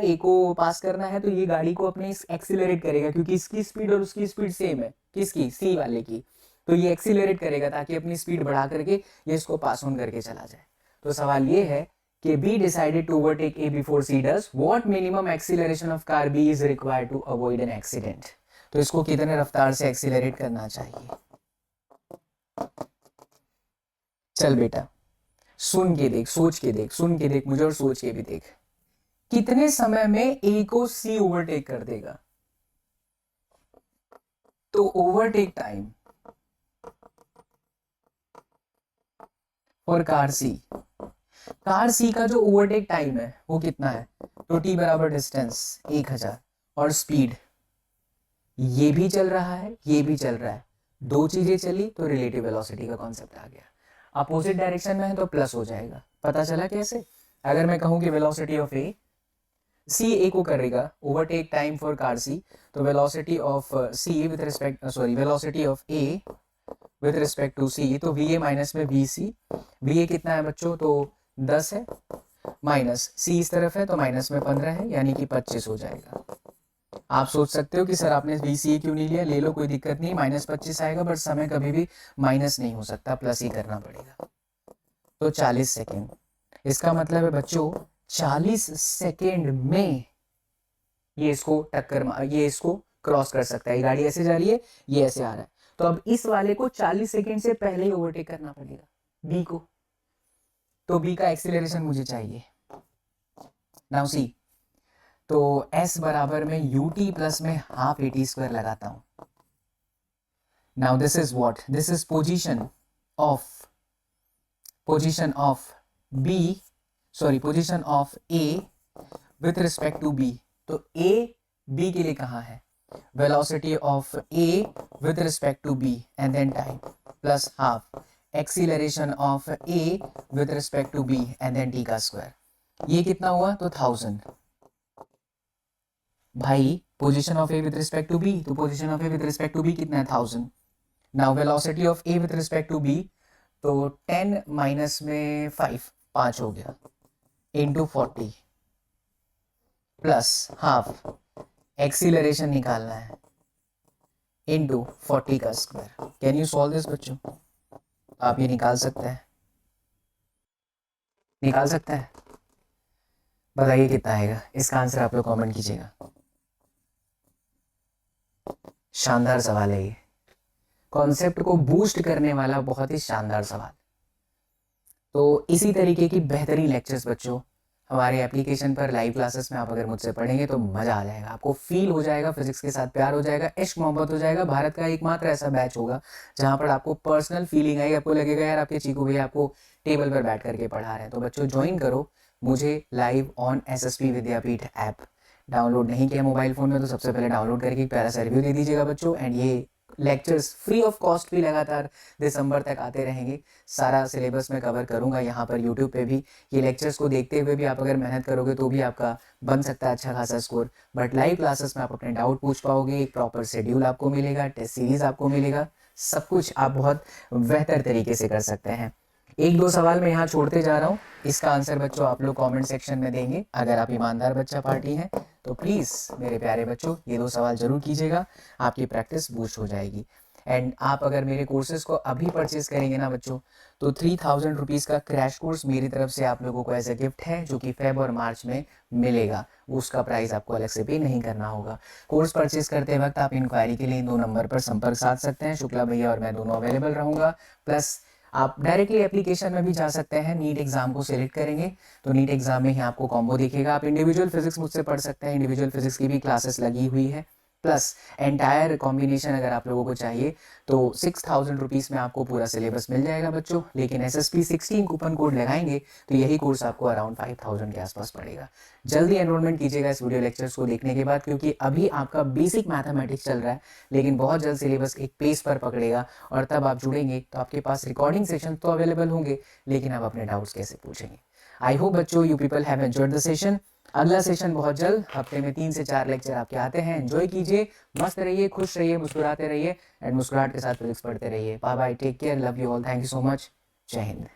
A को पास करना है तो ये गाड़ी को अपने एक्सीलरेट करेगा, क्योंकि इसकी स्पीड और उसकी स्पीड सेम है। किसकी? C वाले की। तो ये एक्सीलरेट करेगा ताकि अपनी स्पीड बढ़ा करके ये इसको पास ऑन करके चला जाए। तो सवाल ये है कि B decided to overtake A before C does what minimum acceleration of car B is required to avoid an accident. तो इसको कितने रफ्तार से एक्सीलरेट करना चाहिए? चल बेटा, सुन के देख, सोच के देख, सुन के देख मुझे और सोच के भी देख। कितने समय में ए को सी ओवरटेक कर देगा? तो ओवरटेक टाइम और कार सी का जो ओवरटेक टाइम है वो कितना है? तो टी बराबर डिस्टेंस 1000 और स्पीड, ये भी चल रहा है ये भी चल रहा है, दो चीजें चली तो रिलेटिव वेलोसिटी का कॉन्सेप्ट आ गया। अपोजिट डायरेक्शन में है तो प्लस हो जाएगा। पता चला कैसे? अगर मैं कहूं कि velocity of A, C A को करेगा overtake time for car C, तो velocity of C with respect velocity of A with respect to C, तो वी ए माइनस में वी सी। वी ए कितना है बच्चों? तो 10 है, माइनस सी इस तरफ है तो माइनस में 15 है, यानी कि 25 हो जाएगा। आप सोच सकते हो कि सर आपने VCA क्यों नहीं लिया? ले लो, कोई दिक्कत नहीं, -25 आएगा, बट समय कभी भी माइनस नहीं हो सकता, प्लस ही करना पड़ेगा। तो 40 सेकेंड, इसका मतलब है बच्चों 40 सेकेंड में ये इसको ये इसको क्रॉस कर सकता है। गाड़ी ऐसे जा रही है, ये ऐसे आ रहा है, तो अब इस वाले को 40 सेकेंड से पहले ही ओवरटेक करना पड़ेगा बी को। तो बी का एक्सीलरेशन मुझे चाहिए। नाउ सी, तो S बराबर में ut प्लस में हाफ at² लगाता हूं। Now this is what? This is position of A with respect to B। तो A B के लिए कहाँ है? Velocity of A with respect to B and then time plus half acceleration of A with respect to B and then t का स्क्वायर। ये कितना हुआ? तो 1000 भाई, position of A with respect to B, तो position of A with respect to B कितना है? 1000। Now velocity of A with respect to B, तो 10 माइनस में 5 हो गया, इनटू 40 प्लस हाफ एक्सीलरेशन निकालना है, इनटू 40 का square. Can you solve this बच्चों? आप ये निकाल सकते हैं, निकाल सकते हैं? बताइए कितना आएगा। इसका आंसर आप लोग कमेंट कीजिएगा। शानदार सवाल है ये, कॉन्सेप्ट को बूस्ट करने वाला बहुत ही शानदार सवाल। तो इसी तरीके की बेहतरीन लेक्चर्स बच्चों हमारे एप्लीकेशन पर लाइव क्लासेस में आप अगर मुझसे पढ़ेंगे तो मज़ा आ जाएगा, आपको फील हो जाएगा, फिजिक्स के साथ प्यार हो जाएगा, इश्क मोहब्बत हो जाएगा। भारत का एकमात्र ऐसा बैच होगा जहाँ पर आपको पर्सनल फीलिंग आएगी, आपको लगेगा यार आपके चीकू भैया आपको टेबल पर बैठ करके पढ़ा रहे हैं। तो बच्चों ज्वाइन करो मुझे live on SSP Vidyapeeth app. Download नहीं किया मोबाइल फ़ोन में तो सबसे पहले डाउनलोड करके एक प्यारा सा रिव्यू दे दीजिएगा बच्चों। एंड ये लेक्चर्स फ्री ऑफ कॉस्ट भी लगातार दिसंबर तक आते रहेंगे। सारा सिलेबस मैं कवर करूंगा यहाँ पर यूट्यूब पे भी। ये लेक्चर्स को देखते हुए भी आप अगर मेहनत करोगे तो भी आपका बन सकता है अच्छा खासा स्कोर। बट लाइव क्लासेस में आप अपने डाउट पूछ पाओगे, एक प्रॉपर शेड्यूल आपको मिलेगा, टेस्ट सीरीज आपको मिलेगा, सब कुछ आप बहुत बेहतर तरीके से कर सकते हैं। एक दो सवाल मैं यहाँ छोड़ते जा रहा हूँ, इसका आंसर बच्चों आप लोग कमेंट सेक्शन में देंगे। अगर आप ईमानदार बच्चा पार्टी हैं तो प्लीज़ मेरे प्यारे बच्चों ये दो सवाल जरूर कीजिएगा, आपकी प्रैक्टिस बूस्ट हो जाएगी। एंड आप अगर मेरे कोर्सेज को अभी परचेज करेंगे ना बच्चों तो 3000 रुपीज़ का क्रैश कोर्स मेरी तरफ से आप लोगों को एज ए गिफ्ट है, जो कि फेब और मार्च में मिलेगा। उसका प्राइस आपको अलग से पे नहीं करना होगा। कोर्स परचेज करते वक्त आप इंक्वायरी के लिए 2 नंबर पर संपर्क साध सकते हैं, शुक्ला भैया और मैं दोनों अवेलेबल रहूँगा। प्लस आप डायरेक्टली एप्लीकेशन में भी जा सकते हैं, नीट एग्जाम को सिलेक्ट करेंगे तो नीट एग्जाम में ही आपको कॉम्बो दिखेगा। आप इंडिविजुअल फिजिक्स मुझसे पढ़ सकते हैं, इंडिविजुअल फिजिक्स की भी क्लासेस लगी हुई है। प्लस एंटायर कॉम्बिनेशन अगर आप लोगों को चाहिए तो 6000 रुपीज़ में आपको पूरा सिलेबस मिल जाएगा बच्चों। लेकिन SSP 16 कूपन कोड लगाएंगे तो यही कोर्स आपको अराउंड 5000 के आसपास पड़ेगा। जल्दी एनरोलमेंट कीजिएगा इस वीडियो लेक्चर्स को देखने के बाद, क्योंकि अभी आपका बेसिक मैथमेटिक्स चल रहा है लेकिन बहुत जल्द सिलेबस एक पेस पर पकड़ेगा और तब आप जुड़ेंगे तो आपके पास रिकॉर्डिंग सेशन तो अवेलेबल होंगे, लेकिन आप अपने डाउट्स कैसे पूछेंगे। आई होप बच्चों you people have enjoyed the session. अगला सेशन बहुत जल्द, हफ्ते में 3 से 4 लेक्चर आपके आते हैं। एंजॉय कीजिए, मस्त रहिए, खुश रहिए, मुस्कुराते रहिए एंड मुस्कुराहट के साथ फिजिक्स पढ़ते रहिए। Bye bye, take care, love you all, thank you so much, जय हिंद।